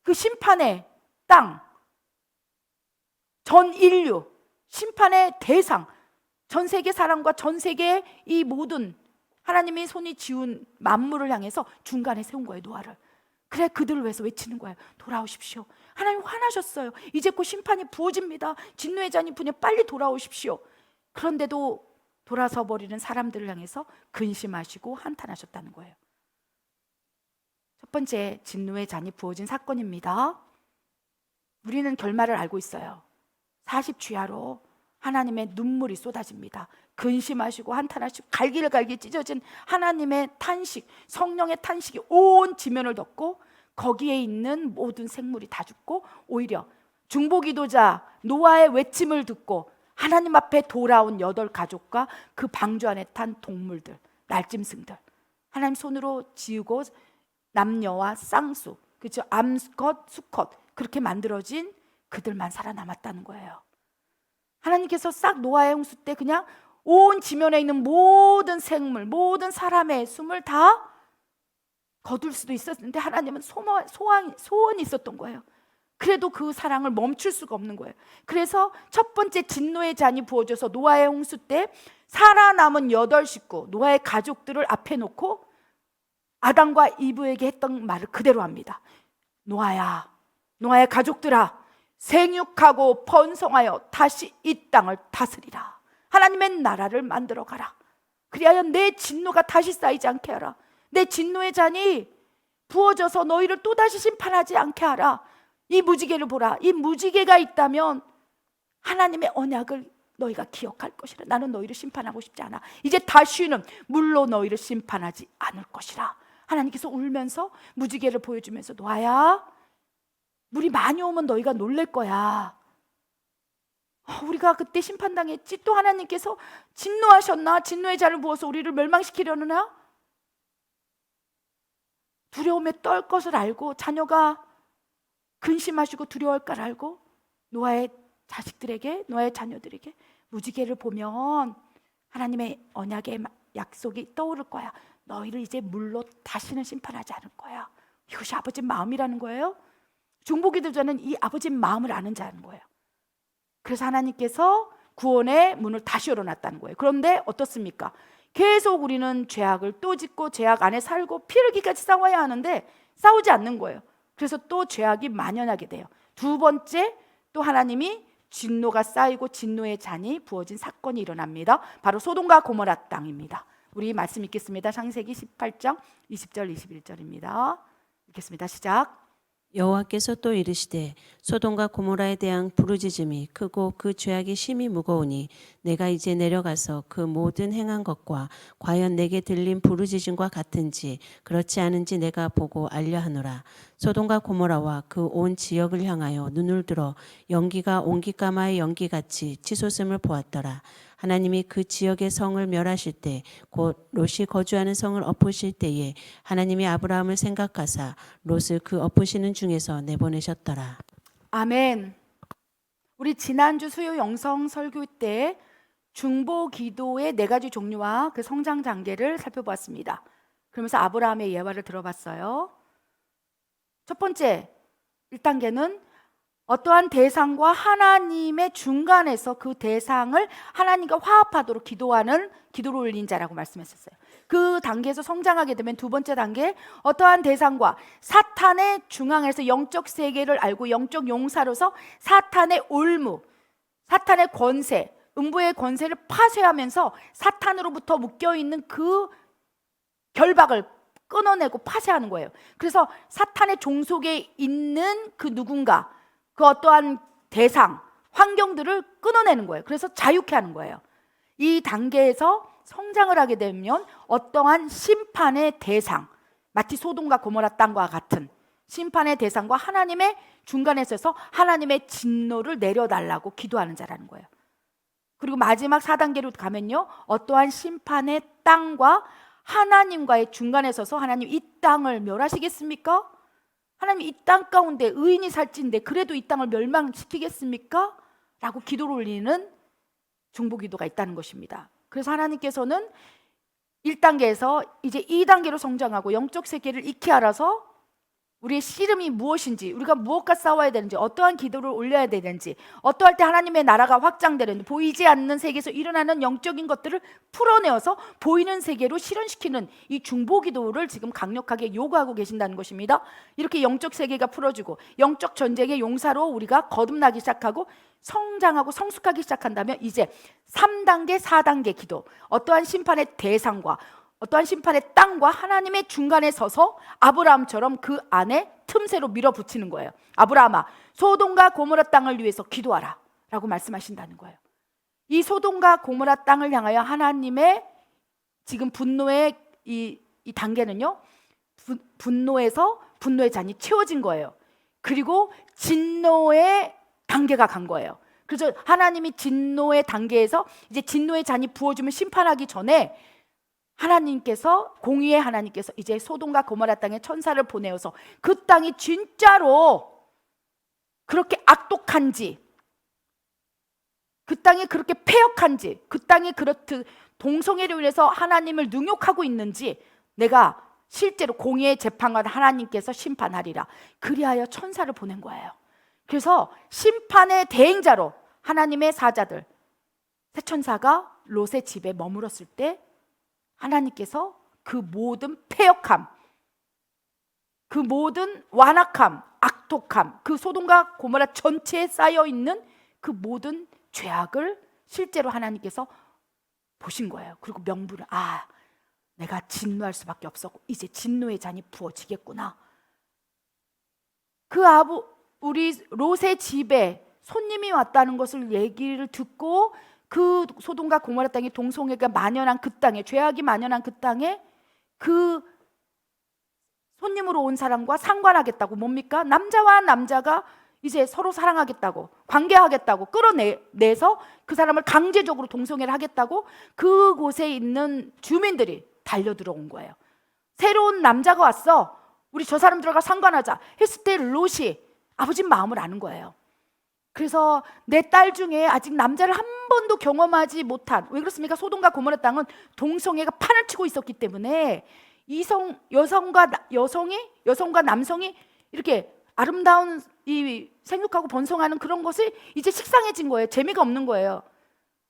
그 심판의 땅, 전 인류, 심판의 대상, 전 세계 사람과 전 세계 이 모든 하나님의 손이 지은 만물을 향해서 중간에 세운 거예요, 노아를. 그래, 그들을 위해서 외치는 거예요. 돌아오십시오. 하나님 화나셨어요. 이제 곧 심판이 부어집니다. 진노의 잔이 부으니 빨리 돌아오십시오. 그런데도 돌아서 버리는 사람들을 향해서 근심하시고 한탄하셨다는 거예요. 첫 번째, 진노의 잔이 부어진 사건입니다. 우리는 결말을 알고 있어요. 40주야로 하나님의 눈물이 쏟아집니다. 근심하시고 한탄하시고 갈기갈기 찢어진 하나님의 탄식, 성령의 탄식이 온 지면을 덮고 거기에 있는 모든 생물이 다 죽고, 오히려 중보기도자 노아의 외침을 듣고 하나님 앞에 돌아온 8가족과 그 방주 안에 탄 동물들, 날짐승들, 하나님 손으로 지우고 남녀와 쌍수, 그렇죠? 암컷, 수컷, 그렇게 만들어진 그들만 살아남았다는 거예요. 하나님께서 싹 노아의 홍수 때 그냥 온 지면에 있는 모든 생물, 모든 사람의 숨을 다 거둘 수도 있었는데 하나님은 소원이 있었던 거예요. 그래도 그 사랑을 멈출 수가 없는 거예요. 그래서 첫 번째 진노의 잔이 부어져서 노아의 홍수 때 살아남은 8식구, 노아의 가족들을 앞에 놓고 아담과 이브에게 했던 말을 그대로 합니다. 노아야, 노아의 가족들아, 생육하고 번성하여 다시 이 땅을 다스리라. 하나님의 나라를 만들어 가라. 그리하여 내 진노가 다시 쌓이지 않게 하라. 내 진노의 잔이 부어져서 너희를 또다시 심판하지 않게 하라. 이 무지개를 보라. 이 무지개가 있다면 하나님의 언약을 너희가 기억할 것이라. 나는 너희를 심판하고 싶지 않아. 이제 다시는 물로 너희를 심판하지 않을 것이라. 하나님께서 울면서 무지개를 보여주면서 노아야, 물이 많이 오면 너희가 놀랄 거야. 우리가 그때 심판당했지. 또 하나님께서 진노하셨나? 진노의 잔을 부어서 우리를 멸망시키려느냐? 두려움에 떨 것을 알고, 자녀가 근심하시고 두려워할 걸 알고, 노아의 자식들에게, 노아의 자녀들에게 무지개를 보면 하나님의 언약의 약속이 떠오를 거야. 너희를 이제 물로 다시는 심판하지 않을 거야. 이것이 아버지 마음이라는 거예요. 중보기도자는 이 아버지 마음을 아는 자라는 거예요. 그래서 하나님께서 구원의 문을 다시 열어놨다는 거예요. 그런데 어떻습니까? 계속 우리는 죄악을 또 짓고 죄악 안에 살고 피 흘기까지 싸워야 하는데 싸우지 않는 거예요. 그래서 또 죄악이 만연하게 돼요. 두 번째, 또 하나님이 진노가 쌓이고 진노의 잔이 부어진 사건이 일어납니다. 바로 소돔과 고모라 땅입니다. 우리 말씀 읽겠습니다. 창세기 18장 20절 21절입니다. 읽겠습니다. 시작. 여호와께서 또 이르시되 소돔과 고모라에 대한 부르짖음이 크고 그 죄악이 심히 무거우니 내가 이제 내려가서 그 모든 행한 것과 과연 내게 들린 부르짖음과 같은지 그렇지 않은지 내가 보고 알려하노라. 소돔과 고모라와 그 온 지역을 향하여 눈을 들어 연기가 온기가마의 연기같이 치솟음을 보았더라. 하나님이 그 지역의 성을 멸하실 때 곧 롯이 거주하는 성을 엎으실 때에 하나님이 아브라함을 생각하사 롯을 그 엎으시는 중에서 내보내셨더라. 아멘. 우리 지난주 수요 영성 설교 때 중보 기도의 네 가지 종류와 그 성장 단계를 살펴보았습니다. 그러면서 아브라함의 예화를 들어봤어요. 첫 번째, 1단계는 어떠한 대상과 하나님의 중간에서 그 대상을 하나님과 화합하도록 기도하는 기도를 올린 자라고 말씀했었어요. 그 단계에서 성장하게 되면 두 번째 단계, 어떠한 대상과 사탄의 중앙에서 영적 세계를 알고 영적 용사로서 사탄의 올무, 사탄의 권세, 음부의 권세를 파쇄하면서 사탄으로부터 묶여있는 그 결박을 끊어내고 파쇄하는 거예요. 그래서 사탄의 종속에 있는 그 누군가, 그 어떠한 대상, 환경들을 끊어내는 거예요. 그래서 자유케 하는 거예요. 이 단계에서 성장을 하게 되면 어떠한 심판의 대상, 마치 소돔과 고모라 땅과 같은 심판의 대상과 하나님의 중간에 서서 하나님의 진노를 내려달라고 기도하는 자라는 거예요. 그리고 마지막 4단계로 가면요, 어떠한 심판의 땅과 하나님과의 중간에 서서 하나님 이 땅을 멸하시겠습니까? 하나님 이 땅 가운데 의인이 살찌인데 그래도 이 땅을 멸망시키겠습니까? 라고 기도를 올리는 중보기도가 있다는 것입니다. 그래서 하나님께서는 1단계에서 이제 2단계로 성장하고 영적 세계를 익히 알아서 우리의 씨름이 무엇인지, 우리가 무엇과 싸워야 되는지, 어떠한 기도를 올려야 되는지, 어떠할 때 하나님의 나라가 확장되는지, 보이지 않는 세계에서 일어나는 영적인 것들을 풀어내어서 보이는 세계로 실현시키는 이 중보기도를 지금 강력하게 요구하고 계신다는 것입니다. 이렇게 영적 세계가 풀어지고 영적 전쟁의 용사로 우리가 거듭나기 시작하고 성장하고 성숙하기 시작한다면 이제 3단계, 4단계 기도, 어떠한 심판의 대상과 어떠한 심판의 땅과 하나님의 중간에 서서 아브라함처럼 그 안에 틈새로 밀어붙이는 거예요. 아브라함아, 소돔과 고모라 땅을 위해서 기도하라 라고 말씀하신다는 거예요. 이 소돔과 고모라 땅을 향하여 하나님의 지금 분노의 이 단계는요, 분노에서 분노의 잔이 채워진 거예요. 그리고 진노의 단계가 간 거예요. 그래서 하나님이 진노의 단계에서 이제 진노의 잔이 부어주면 심판하기 전에 하나님께서, 공의의 하나님께서 이제 소돔과 고모라 땅에 천사를 보내어서 그 땅이 진짜로 그렇게 악독한지, 그 땅이 그렇게 패역한지, 그 땅이 그렇듯 동성애로 인해서 하나님을 능욕하고 있는지 내가 실제로 공의의 재판관 하나님께서 심판하리라. 그리하여 천사를 보낸 거예요. 그래서 심판의 대행자로 하나님의 사자들, 새 천사가 롯의 집에 머물었을 때 하나님께서 그 모든 패역함, 그 모든 완악함, 악독함, 그 소돔과 고모라 전체에 쌓여있는 그 모든 죄악을 실제로 하나님께서 보신 거예요. 그리고 명분을 내가 진노할 수밖에 없었고 이제 진노의 잔이 부어지겠구나. 우리 롯의 집에 손님이 왔다는 것을 얘기를 듣고 그 소돔과 고모라 땅에 동성애가 만연한 그 땅에, 죄악이 만연한 그 땅에 그 손님으로 온 사람과 상관하겠다고, 뭡니까? 남자와 남자가 이제 서로 사랑하겠다고, 관계하겠다고 끌어내서 그 사람을 강제적으로 동성애를 하겠다고 그곳에 있는 주민들이 달려들어온 거예요. 새로운 남자가 왔어, 우리 저 사람들과 상관하자 했을 때 롯이 아버지 마음을 아는 거예요. 그래서 내 딸 중에 아직 남자를 한 번도 경험하지 못한, 왜 그렇습니까? 소돔과 고모라 땅은 동성애가 판을 치고 있었기 때문에 여성과 남성이 이렇게 아름다운 이 생육하고 번성하는 그런 것이 이제 식상해진 거예요. 재미가 없는 거예요.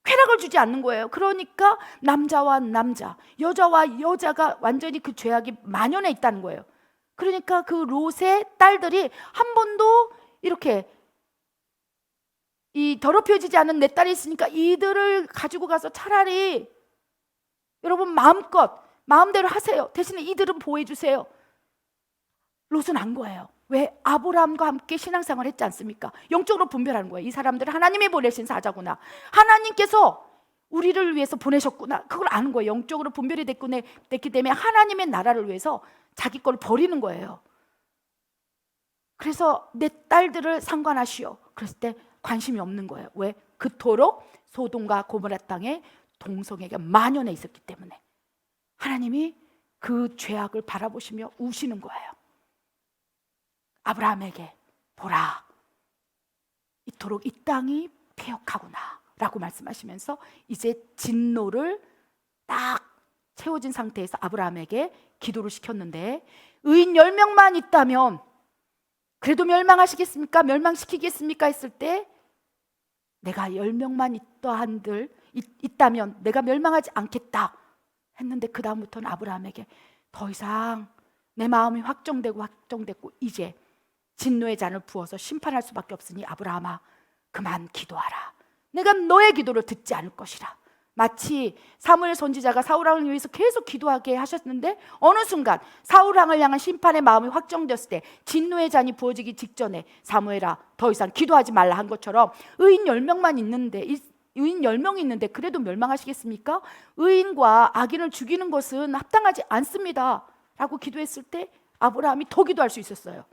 쾌락을 주지 않는 거예요. 그러니까 남자와 남자, 여자와 여자가 완전히 그 죄악이 만연해 있다는 거예요. 그러니까 그 롯의 딸들이 한 번도 이렇게 이 더럽혀지지 않은 내 딸이 있으니까 이들을 가지고 가서 차라리 여러분 마음대로 하세요. 대신에 이들은 보호해 주세요. 롯은 안 거예요. 왜? 아브라함과 함께 신앙생활을 했지 않습니까? 영적으로 분별하는 거예요. 이 사람들은 하나님이 보내신 사자구나, 하나님께서 우리를 위해서 보내셨구나, 그걸 아는 거예요. 영적으로 분별이 됐기 때문에 하나님의 나라를 위해서 자기 걸 버리는 거예요. 그래서 내 딸들을 상관하시오 그랬을 때 관심이 없는 거예요. 왜? 그토록 소돔과 고모라 땅에 동성애가 만연해 있었기 때문에 하나님이 그 죄악을 바라보시며 우시는 거예요. 아브라함에게 보라, 이토록 이 땅이 폐역하구나 라고 말씀하시면서 이제 진노를 딱 채워진 상태에서 아브라함에게 기도를 시켰는데, 의인 10명만 있다면 그래도 멸망하시겠습니까? 멸망시키겠습니까? 했을 때 내가 10명만 있다면 내가 멸망하지 않겠다 했는데, 그 다음부터는 아브라함에게 더 이상 내 마음이 확정됐고 이제 진노의 잔을 부어서 심판할 수밖에 없으니 아브라함아 그만 기도하라. 내가 너의 기도를 듣지 않을 것이라. 마치 사무엘 선지자가 사울왕을 위해서 계속 기도하게 하셨는데 어느 순간 사울왕을 향한 심판의 마음이 확정되었을 때 진노의 잔이 부어지기 직전에 사무엘아 더 이상 기도하지 말라 한 것처럼 의인 10명만 있는데, 의인 10명이 있는데 그래도 멸망하시겠습니까? 의인과 악인을 죽이는 것은 합당하지 않습니다 라고 기도했을 때 아브라함이 더 기도할 수 있었어요.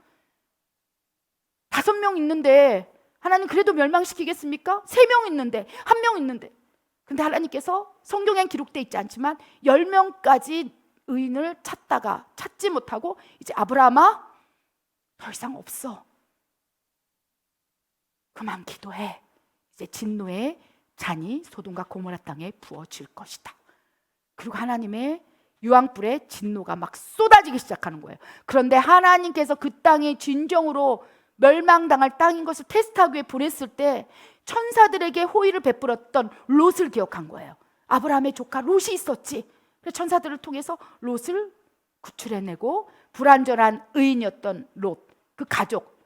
5명 있는데 하나님 그래도 멸망시키겠습니까? 3명 있는데, 1명 있는데. 근데 하나님께서 성경엔 기록되어 있지 않지만 10명까지 의인을 찾다가 찾지 못하고 이제 아브라함아 더 이상 없어, 그만 기도해. 이제 진노의 잔이 소돔과 고모라 땅에 부어질 것이다. 그리고 하나님의 유황불에 진노가 막 쏟아지기 시작하는 거예요. 그런데 하나님께서 그 땅이 진정으로 멸망당할 땅인 것을 테스트하기 위해 보냈을 때 천사들에게 호의를 베풀었던 롯을 기억한 거예요. 아브라함의 조카 롯이 있었지. 그래서 천사들을 통해서 롯을 구출해내고 불완전한 의인이었던 롯, 그 가족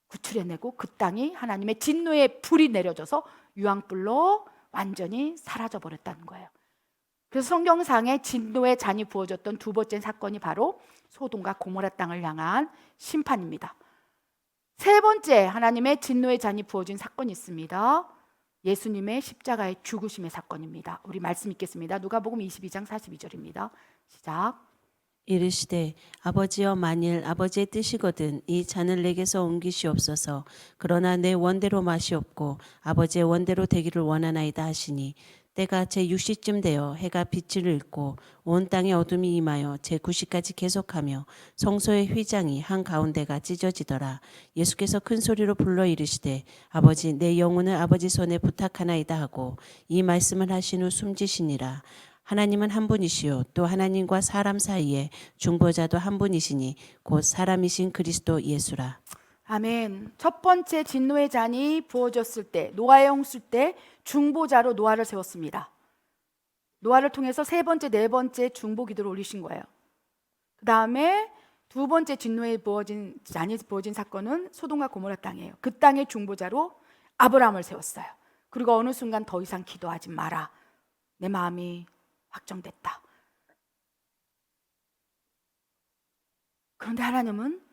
구출해내고 그 땅이 하나님의 진노의 불이 내려져서 유황불로 완전히 사라져버렸다는 거예요. 그래서 성경상에 진노의 잔이 부어졌던 두 번째 사건이 바로 소돔과 고모라 땅을 향한 심판입니다. 세 번째 하나님의 진노의 잔이 부어진 사건이 있습니다. 예수님의 십자가의 죽으심의 사건입니다. 우리 말씀 읽겠습니다. 누가복음 22장 42절입니다. 시작. 이르시되 아버지여 만일 아버지의 뜻이거든 이 잔을 내게서 옮기시옵소서. 그러나 내 원대로 마시옵고 아버지의 원대로 되기를 원하나이다 하시니 때가 제6시쯤 되어 해가 빛을 잃고 온 땅에 어둠이 임하여 제9시까지 계속하며 성소의 휘장이 한가운데가 찢어지더라. 예수께서 큰 소리로 불러 이르시되 아버지 내 영혼을 아버지 손에 부탁하나이다 하고 이 말씀을 하신 후 숨지시니라. 하나님은 한 분이시요 또 하나님과 사람 사이에 중보자도 한 분이시니 곧 사람이신 그리스도 예수라. 아멘. 첫 번째 진노의 잔이 부어졌을 때, 노아의 홍수 때 중보자로 노아를 세웠습니다. 노아를 통해서 세 번째, 네 번째 중보 기도를 올리신 거예요. 그 다음에 두 번째 진노에 잔이 부어진 사건은 소돔과 고모라 땅이에요. 그 땅의 중보자로 아브라함을 세웠어요. 그리고 어느 순간 더 이상 기도하지 마라. 내 마음이 확정됐다. 그런데 하나님은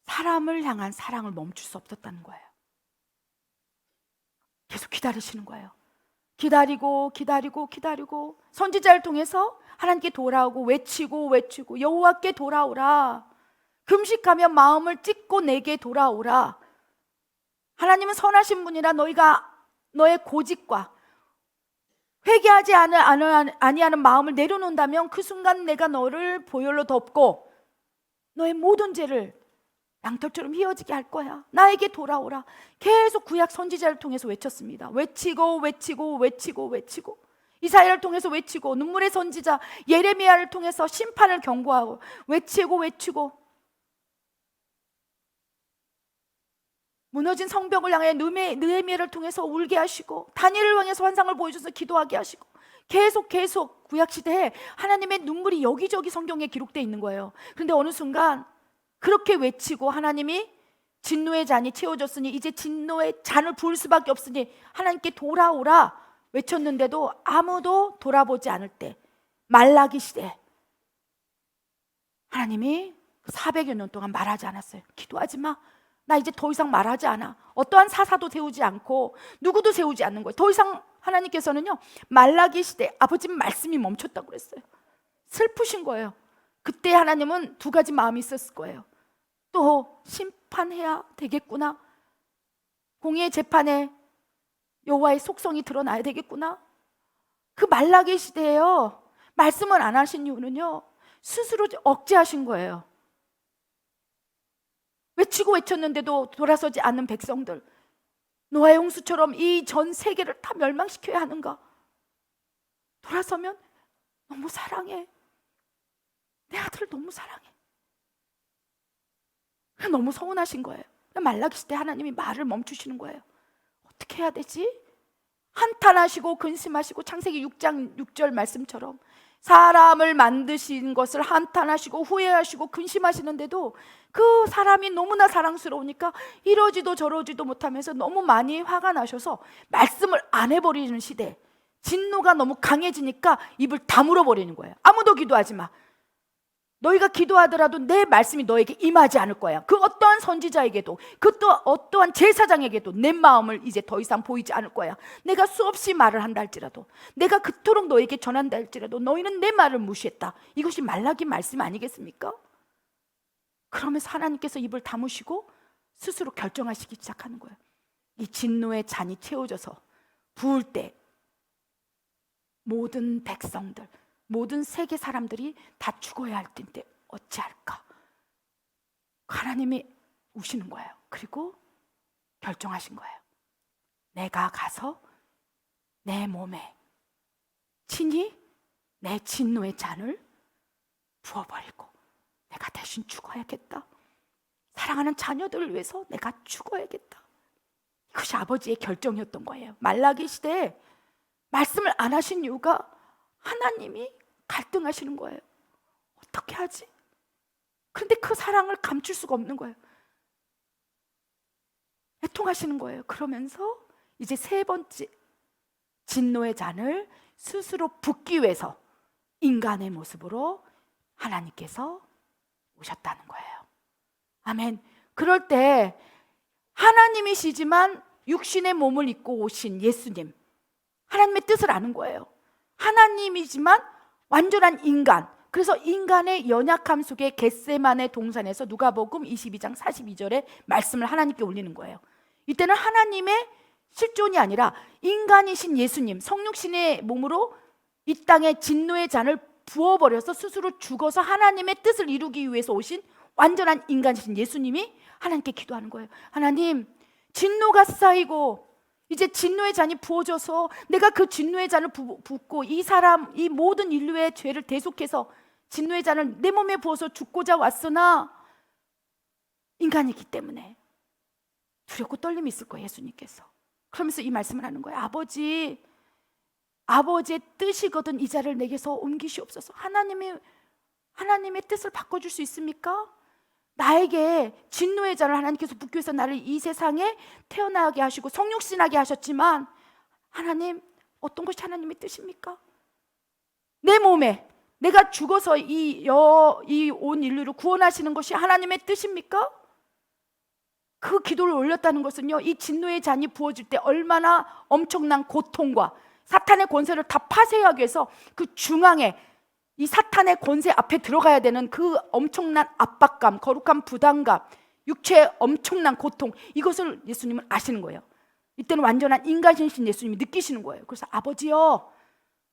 사람을 향한 사랑을 멈출 수 없었다는 거예요. 계속 기다리시는 거예요. 기다리고 선지자를 통해서 하나님께 돌아오고 외치고 여호와께 돌아오라. 금식하며 마음을 찢고 내게 돌아오라. 하나님은 선하신 분이라 너희가 너의 고집과 회개하지 아니하는 마음을 내려놓는다면 그 순간 내가 너를 보혈로 덮고 너의 모든 죄를 양털처럼 휘어지게 할 거야. 나에게 돌아오라. 계속 구약 선지자를 통해서 외쳤습니다. 외치고 이사야를 통해서 외치고 눈물의 선지자 예레미야를 통해서 심판을 경고하고 외치고 무너진 성벽을 향해 느헤미야를 통해서 울게 하시고 다니엘을 향해서 환상을 보여줘서 기도하게 하시고 계속 구약시대에 하나님의 눈물이 여기저기 성경에 기록되어 있는 거예요. 그런데 어느 순간 그렇게 외치고 하나님이 진노의 잔이 채워졌으니 이제 진노의 잔을 부을 수밖에 없으니 하나님께 돌아오라 외쳤는데도 아무도 돌아보지 않을 때 말라기 시대 하나님이 400여 년 동안 말하지 않았어요. 기도하지 마. 나 이제 더 이상 말하지 않아. 어떠한 사사도 세우지 않고 누구도 세우지 않는 거예요. 더 이상 하나님께서는요 말라기 시대 아버지 말씀이 멈췄다고 그랬어요. 슬프신 거예요. 그때 하나님은 두 가지 마음이 있었을 거예요. 또 심판해야 되겠구나. 공의의 재판에 여호와의 속성이 드러나야 되겠구나. 그 말라기 시대에요 말씀을 안 하신 이유는요 스스로 억제하신 거예요. 외쳤는데도 돌아서지 않는 백성들, 노아의 홍수처럼 이 전 세계를 다 멸망시켜야 하는가? 돌아서면 너무 사랑해. 내 아들을 너무 사랑해. 너무 서운하신 거예요. 말라기 시대 하나님이 말을 멈추시는 거예요. 어떻게 해야 되지? 한탄하시고 근심하시고 창세기 6장 6절 말씀처럼 사람을 만드신 것을 한탄하시고 후회하시고 근심하시는데도 그 사람이 너무나 사랑스러우니까 이러지도 저러지도 못하면서 너무 많이 화가 나셔서 말씀을 안 해버리는 시대, 진노가 너무 강해지니까 입을 다물어 버리는 거예요. 아무도 기도하지 마. 너희가 기도하더라도 내 말씀이 너에게 임하지 않을 거야. 그 어떠한 선지자에게도 그 또 어떠한 제사장에게도 내 마음을 이제 더 이상 보이지 않을 거야. 내가 수없이 말을 한다 할지라도, 내가 그토록 너에게 전한다 할지라도 너희는 내 말을 무시했다. 이것이 말라기 말씀 아니겠습니까? 그러면서 하나님께서 입을 다무시고 스스로 결정하시기 시작하는 거예요. 이 진노의 잔이 채워져서 부을 때 모든 백성들, 모든 세계 사람들이 다 죽어야 할 텐데 어찌할까? 하나님이 우시는 거예요. 그리고 결정하신 거예요. 내가 가서 내 몸에 친히 내 진노의 잔을 부어버리고 내가 대신 죽어야겠다. 사랑하는 자녀들을 위해서 내가 죽어야겠다. 이것이 아버지의 결정이었던 거예요. 말라기 시대에 말씀을 안 하신 이유가 하나님이 갈등하시는 거예요. 어떻게 하지? 그런데 그 사랑을 감출 수가 없는 거예요. 애통하시는 거예요. 그러면서 이제 세 번째 진노의 잔을 스스로 붓기 위해서 인간의 모습으로 하나님께서 오셨다는 거예요. 아멘. 그럴 때 하나님이시지만 육신의 몸을 입고 오신 예수님, 하나님의 뜻을 아는 거예요. 하나님이지만 완전한 인간. 그래서 인간의 연약함 속에 겟세마네 동산에서 누가복음 22장 42절에 말씀을 하나님께 올리는 거예요. 이때는 하나님의 실존이 아니라 인간이신 예수님, 성육신의 몸으로 이 땅에 진노의 잔을 부어버려서 스스로 죽어서 하나님의 뜻을 이루기 위해서 오신 완전한 인간이신 예수님이 하나님께 기도하는 거예요. 하나님, 진노가 쌓이고 이제 진노의 잔이 부어져서 내가 그 진노의 잔을 붓고 이 모든 인류의 죄를 대속해서 진노의 잔을 내 몸에 부어서 죽고자 왔으나 인간이기 때문에 두렵고 떨림이 있을 거예요. 예수님께서. 그러면서 이 말씀을 하는 거예요. 아버지의 뜻이거든 이 자를 내게서 옮기시옵소서. 하나님의 뜻을 바꿔줄 수 있습니까? 나에게 진노의 잔을 하나님께서 붓기 위해서 나를 이 세상에 태어나게 하시고 성육신하게 하셨지만 하나님, 어떤 것이 하나님의 뜻입니까? 내 몸에 내가 죽어서 이 온 인류를 구원하시는 것이 하나님의 뜻입니까? 그 기도를 올렸다는 것은요, 이 진노의 잔이 부어질 때 얼마나 엄청난 고통과 사탄의 권세를 다 파쇄하기 위해서 그 중앙에 이 사탄의 권세 앞에 들어가야 되는 그 엄청난 압박감, 거룩한 부담감, 육체의 엄청난 고통, 이것을 예수님은 아시는 거예요. 이때는 완전한 인간이신 예수님이 느끼시는 거예요. 그래서 아버지요,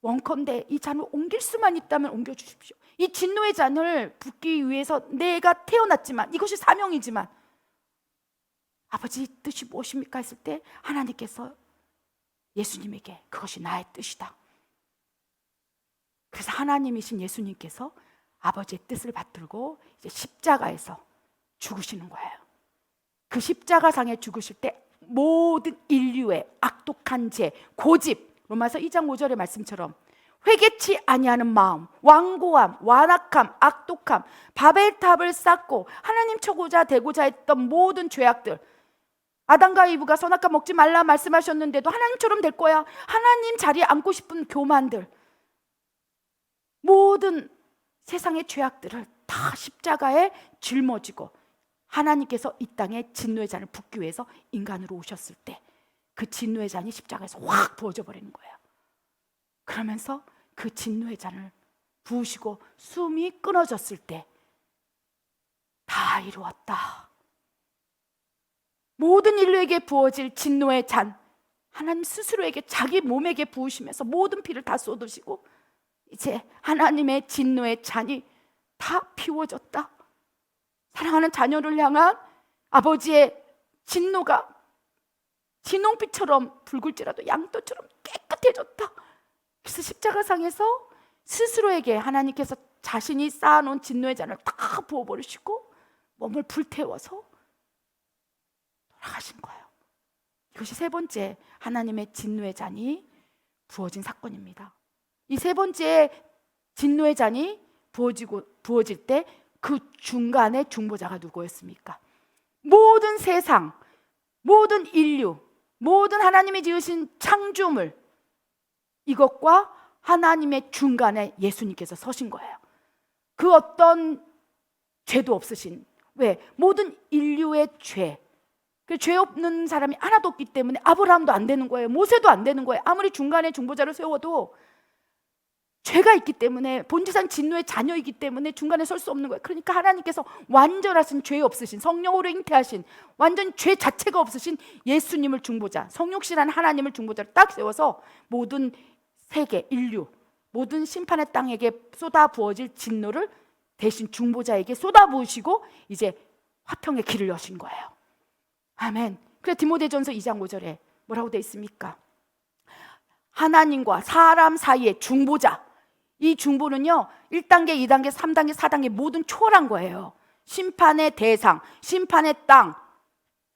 원컨대 이 잔을 옮길 수만 있다면 옮겨주십시오. 이 진노의 잔을 붓기 위해서 내가 태어났지만, 이것이 사명이지만 아버지 뜻이 무엇입니까? 했을 때 하나님께서 예수님에게 그것이 나의 뜻이다. 그래서 하나님이신 예수님께서 아버지의 뜻을 받들고 이제 십자가에서 죽으시는 거예요. 그 십자가상에 죽으실 때 모든 인류의 악독한 죄, 고집, 로마서 2장 5절의 말씀처럼 회개치 아니하는 마음, 완고함, 완악함, 악독함, 바벨탑을 쌓고 하나님 쳐고자 되고자 했던 모든 죄악들, 아담과 이브가 선악과 먹지 말라 말씀하셨는데도 하나님처럼 될 거야, 하나님 자리에 앉고 싶은 교만들, 모든 세상의 죄악들을 다 십자가에 짊어지고 하나님께서 이 땅에 진노의 잔을 붓기 위해서 인간으로 오셨을 때 그 진노의 잔이 십자가에서 확 부어져 버리는 거예요. 그러면서 그 진노의 잔을 부으시고 숨이 끊어졌을 때 다 이루었다. 모든 인류에게 부어질 진노의 잔, 하나님 스스로에게 자기 몸에게 부으시면서 모든 피를 다 쏟으시고 이제 하나님의 진노의 잔이 다 피워졌다. 사랑하는 자녀를 향한 아버지의 진노가 진홍빛처럼 붉을지라도 양도처럼 깨끗해졌다. 그래서 십자가상에서 스스로에게 하나님께서 자신이 쌓아놓은 진노의 잔을 다 부어버리시고 몸을 불태워서 돌아가신 거예요. 이것이 세 번째 하나님의 진노의 잔이 부어진 사건입니다. 이 세 번째 진노의 잔이 부어질 때 그 중간에 중보자가 누구였습니까? 모든 세상, 모든 인류, 모든 하나님이 지으신 창조물, 이것과 하나님의 중간에 예수님께서 서신 거예요. 그 어떤 죄도 없으신, 왜? 모든 인류의 죄, 그 죄 없는 사람이 하나도 없기 때문에 아브라함도 안 되는 거예요. 모세도 안 되는 거예요. 아무리 중간에 중보자를 세워도 죄가 있기 때문에, 본질상 진노의 자녀이기 때문에 중간에 설 수 없는 거예요. 그러니까 하나님께서 완전하신, 죄 없으신, 성령으로 잉태하신, 완전 죄 자체가 없으신 예수님을 중보자, 성육신한 하나님을 중보자를 딱 세워서 모든 세계, 인류, 모든 심판의 땅에게 쏟아 부어질 진노를 대신 중보자에게 쏟아 부으시고 이제 화평의 길을 여신 거예요. 아멘. 그래 디모데전서 2장 5절에 뭐라고 되어 있습니까? 하나님과 사람 사이의 중보자. 이 중보는요 1단계, 2단계, 3단계, 4단계 모든 초월한 거예요. 심판의 대상, 심판의 땅,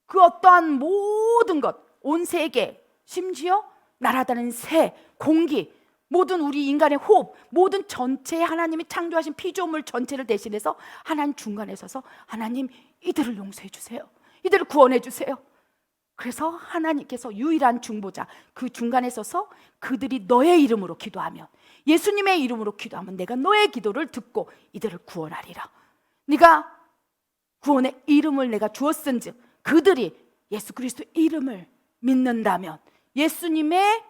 그 어떠한 모든 것, 온 세계, 심지어 날아다니는 새, 공기, 모든 우리 인간의 호흡, 모든 전체 하나님이 창조하신 피조물 전체를 대신해서 하나님 중간에 서서 하나님 이들을 용서해 주세요, 이들을 구원해 주세요. 그래서 하나님께서 유일한 중보자, 그 중간에 서서 그들이 너의 이름으로 기도하면, 예수님의 이름으로 기도하면 내가 너의 기도를 듣고 이들을 구원하리라. 네가 구원의 이름을 내가 주었은즉 그들이 예수 그리스도 이름을 믿는다면, 예수님의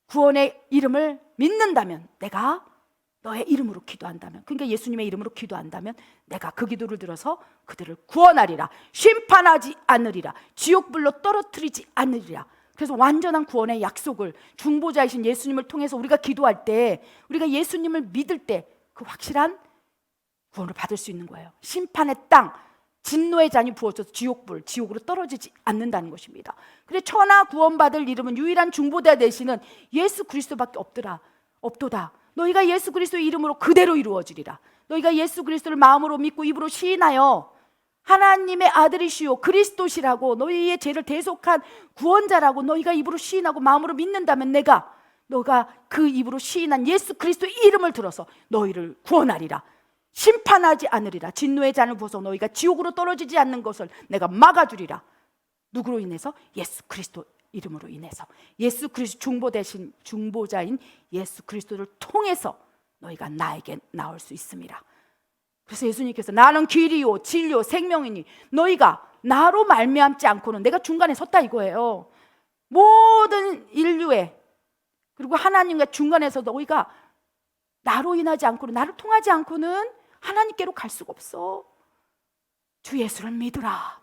구원의 이름을 믿는다면, 내가 너의 이름으로 기도한다면, 그러니까 예수님의 이름으로 기도한다면 내가 그 기도를 들어서 그들을 구원하리라. 심판하지 않으리라. 지옥불로 떨어뜨리지 않으리라. 그래서 완전한 구원의 약속을 중보자이신 예수님을 통해서 우리가 기도할 때, 우리가 예수님을 믿을 때 그 확실한 구원을 받을 수 있는 거예요. 심판의 땅, 진노의 잔이 부어져서 지옥불, 지옥으로 떨어지지 않는다는 것입니다. 그래 천하 구원받을 이름은 유일한 중보자 되시는 예수 그리스도밖에 없도다. 너희가 예수 그리스도의 이름으로 그대로 이루어지리라. 너희가 예수 그리스도를 마음으로 믿고 입으로 시인하여 하나님의 아들이시오 그리스도시라고, 너희의 죄를 대속한 구원자라고 너희가 입으로 시인하고 마음으로 믿는다면 너가 그 입으로 시인한 예수 그리스도의 이름을 들어서 너희를 구원하리라. 심판하지 않으리라. 진노의 잔을 부어서 너희가 지옥으로 떨어지지 않는 것을 내가 막아주리라. 누구로 인해서? 예수 그리스도 이름으로 인해서. 예수 그리스도 중보자인 예수 그리스도를 통해서 너희가 나에게 나올 수 있음이라. 그래서 예수님께서 나는 길이요 진리요 생명이니 너희가 나로 말미암지 않고는, 내가 중간에 섰다 이거예요. 모든 인류의, 그리고 하나님과 중간에서 너희가 나로 인하지 않고는, 나를 통하지 않고는 하나님께로 갈 수가 없어. 주 예수를 믿으라.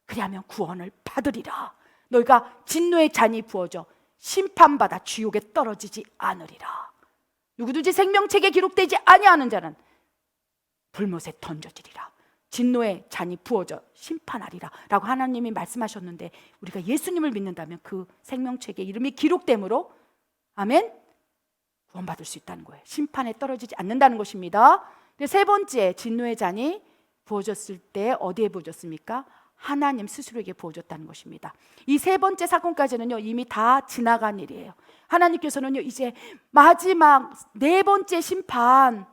그리하면 구원을 받으리라. 너희가 진노의 잔이 부어져 심판받아 지옥에 떨어지지 않으리라. 누구든지 생명책에 기록되지 아니하는 자는 불못에 던져지리라. 진노의 잔이 부어져 심판하리라 라고 하나님이 말씀하셨는데, 우리가 예수님을 믿는다면 그 생명책에 이름이 기록되므로 아멘, 구원받을 수 있다는 거예요. 심판에 떨어지지 않는다는 것입니다. 세 번째, 진노의 잔이 부어졌을 때 어디에 부어졌습니까? 하나님 스스로에게 부어졌다는 것입니다. 이 세 번째 사건까지는요 이미 다 지나간 일이에요. 하나님께서는요 이제 마지막 네 번째 심판,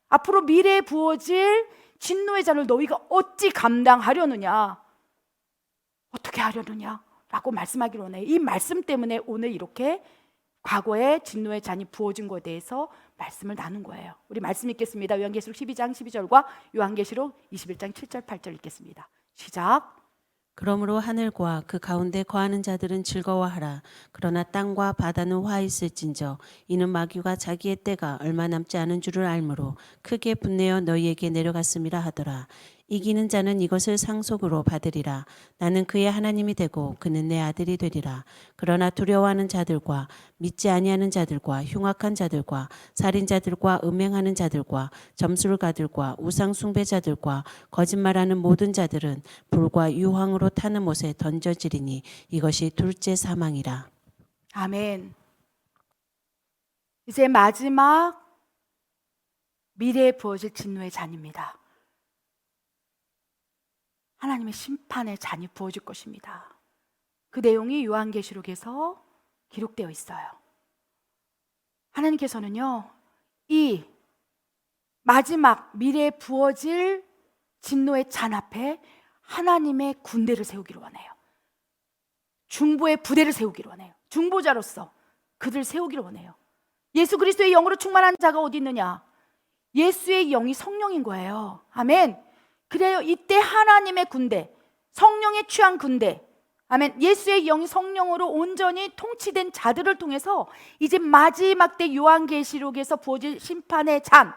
앞으로 미래에 부어질 진노의 잔을 너희가 어찌 감당하려느냐, 어떻게 하려느냐 라고 말씀하기로 하네요. 이 말씀 때문에 오늘 이렇게 과거에 진노의 잔이 부어진 것에 대해서 말씀을 나눈 거예요. 우리 말씀 읽겠습니다. 요한계시록 12장 12절과 요한계시록 21장 7절 8절 읽겠습니다. 시작. 그러므로 하늘과 그 가운데 거하는 자들은 즐거워하라. 그러나 땅과 바다는 화 있을진저 이는 마귀가 자기의 때가 얼마 남지 않은 줄을 알므로 크게 분내어 너희에게 내려갔음이라 하더라. 이기는 자는 이것을 상속으로 받으리라. 나는 그의 하나님이 되고 그는 내 아들이 되리라. 그러나 두려워하는 자들과 믿지 아니하는 자들과 흉악한 자들과 살인자들과 음행하는 자들과 점술가들과 우상 숭배자들과 거짓말하는 모든 자들은 불과 유황으로 타는 못에 던져지리니 이것이 둘째 사망이라. 아멘. 이제 마지막 미래에 부어질 진노의 잔입니다. 하나님의 심판의 잔이 부어질 것입니다. 그 내용이 요한계시록에서 기록되어 있어요. 하나님께서는요 이 마지막 미래에 부어질 진노의 잔 앞에 하나님의 군대를 세우기를 원해요. 중보의 부대를 세우기를 원해요. 중보자로서 그들을 세우기를 원해요. 예수 그리스도의 영으로 충만한 자가 어디 있느냐? 예수의 영이 성령인 거예요. 아멘. 그래요. 이때 하나님의 군대, 성령에 취한 군대, 아멘, 예수의 영이 성령으로 온전히 통치된 자들을 통해서 이제 마지막 때 요한계시록에서 부어질 심판의 잔,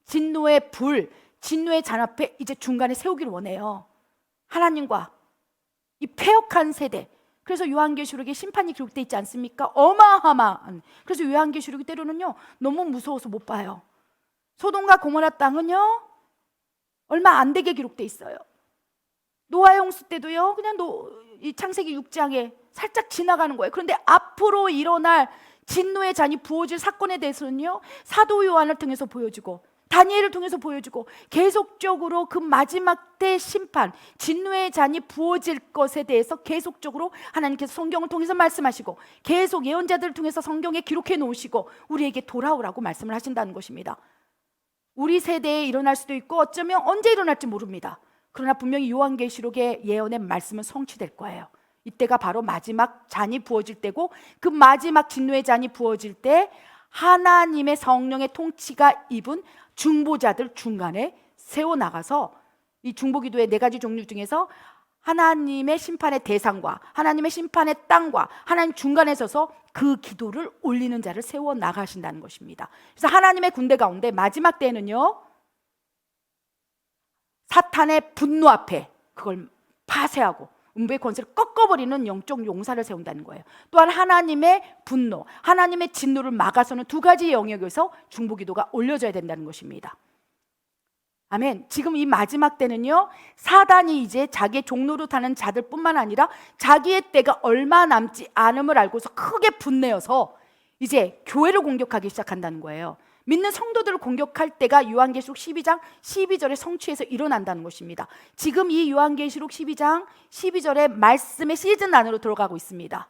진노의 불, 진노의 잔 앞에 이제 중간에 세우기를 원해요. 하나님과 이 패역한 세대. 그래서 요한계시록에 심판이 기록되어 있지 않습니까? 어마어마한. 그래서 요한계시록이 때로는요 너무 무서워서 못 봐요. 소돔과 고모라 땅은요 얼마 안 되게 기록돼 있어요. 노아의 홍수 때도요 그냥 이 창세기 6장에 살짝 지나가는 거예요. 그런데 앞으로 일어날 진노의 잔이 부어질 사건에 대해서는요 사도 요한을 통해서 보여주고 다니엘을 통해서 보여주고 계속적으로 그 마지막 때 심판, 진노의 잔이 부어질 것에 대해서 계속적으로 하나님께서 성경을 통해서 말씀하시고 계속 예언자들을 통해서 성경에 기록해 놓으시고 우리에게 돌아오라고 말씀을 하신다는 것입니다. 우리 세대에 일어날 수도 있고 어쩌면 언제 일어날지 모릅니다. 그러나 분명히 요한계시록의 예언의 말씀은 성취될 거예요. 이때가 바로 마지막 잔이 부어질 때고, 그 마지막 진노의 잔이 부어질 때 하나님의 성령의 통치가 입은 중보자들 중간에 세워나가서 이 중보기도의 네 가지 종류 중에서 하나님의 심판의 대상과 하나님의 심판의 땅과 하나님 중간에 서서 그 기도를 올리는 자를 세워나가신다는 것입니다. 그래서 하나님의 군대 가운데 마지막 때에는요 사탄의 분노 앞에 그걸 파쇄하고 음부의 권세를 꺾어버리는 영적 용사를 세운다는 거예요. 또한 하나님의 분노, 하나님의 진노를 막아서는 두 가지 영역에서 중보기도가 올려져야 된다는 것입니다. 아멘. 지금 이 마지막 때는요 사단이 이제 자기의 종로로 타는 자들뿐만 아니라 자기의 때가 얼마 남지 않음을 알고서 크게 분내어서 이제 교회를 공격하기 시작한다는 거예요. 믿는 성도들을 공격할 때가 요한계시록 12장 12절의 성취에서 일어난다는 것입니다. 지금 이 요한계시록 12장 12절의 말씀의 시즌 안으로 들어가고 있습니다.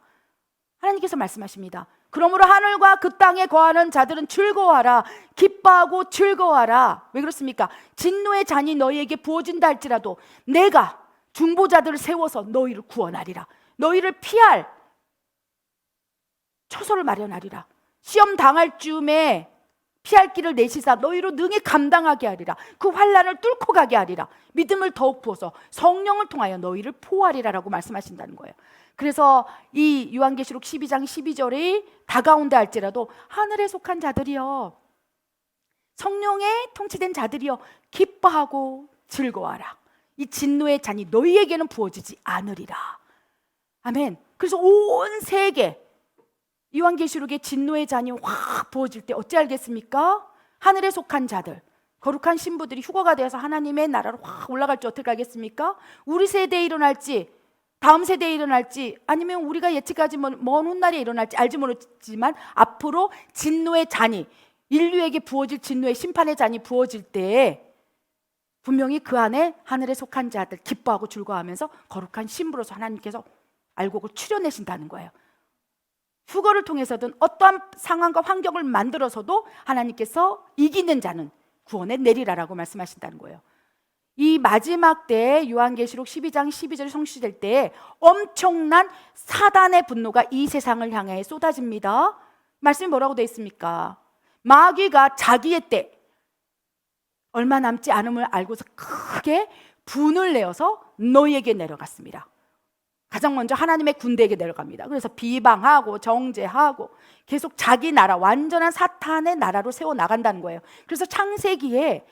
하나님께서 말씀하십니다. 그러므로 하늘과 그 땅에 거하는 자들은 즐거워하라, 기뻐하고 즐거워하라. 왜 그렇습니까? 진노의 잔이 너희에게 부어진다 할지라도 내가 중보자들을 세워서 너희를 구원하리라. 너희를 피할 처소를 마련하리라. 시험 당할 즈음에 피할 길을 내시사 너희로 능히 감당하게 하리라. 그 환난을 뚫고 가게 하리라. 믿음을 더욱 부어서 성령을 통하여 너희를 포하리라라고 말씀하신다는 거예요. 그래서 이 요한계시록 12장 12절이 다가온다 할지라도 하늘에 속한 자들이여, 성령에 통치된 자들이여, 기뻐하고 즐거워하라. 이 진노의 잔이 너희에게는 부어지지 않으리라. 아멘. 그래서 온 세계 요한계시록의 진노의 잔이 확 부어질 때 어찌 알겠습니까? 하늘에 속한 자들, 거룩한 신부들이 휴거가 되어서 하나님의 나라로 확 올라갈 줄 어떻게 알겠습니까? 우리 세대에 일어날지, 다음 세대에 일어날지, 아니면 우리가 예측하지 먼 훗날에 일어날지 알지 모르지만 앞으로 진노의 잔이, 인류에게 부어질 진노의 심판의 잔이 부어질 때 분명히 그 안에 하늘에 속한 자들 기뻐하고 즐거워하면서 거룩한 신부로서 하나님께서 알곡을 추려내신다는 거예요. 휴거를 통해서든 어떠한 상황과 환경을 만들어서도 하나님께서 이기는 자는 구원에 내리라라고 말씀하신다는 거예요. 이 마지막 때 요한계시록 12장 12절 성취될 때 엄청난 사단의 분노가 이 세상을 향해 쏟아집니다. 말씀이 뭐라고 되어 있습니까? 마귀가 자기의 때 얼마 남지 않음을 알고서 크게 분을 내어서 너희에게 내려갔습니다. 가장 먼저 하나님의 군대에게 내려갑니다. 그래서 비방하고 정죄하고 계속 자기 나라, 완전한 사탄의 나라로 세워나간다는 거예요. 그래서 창세기에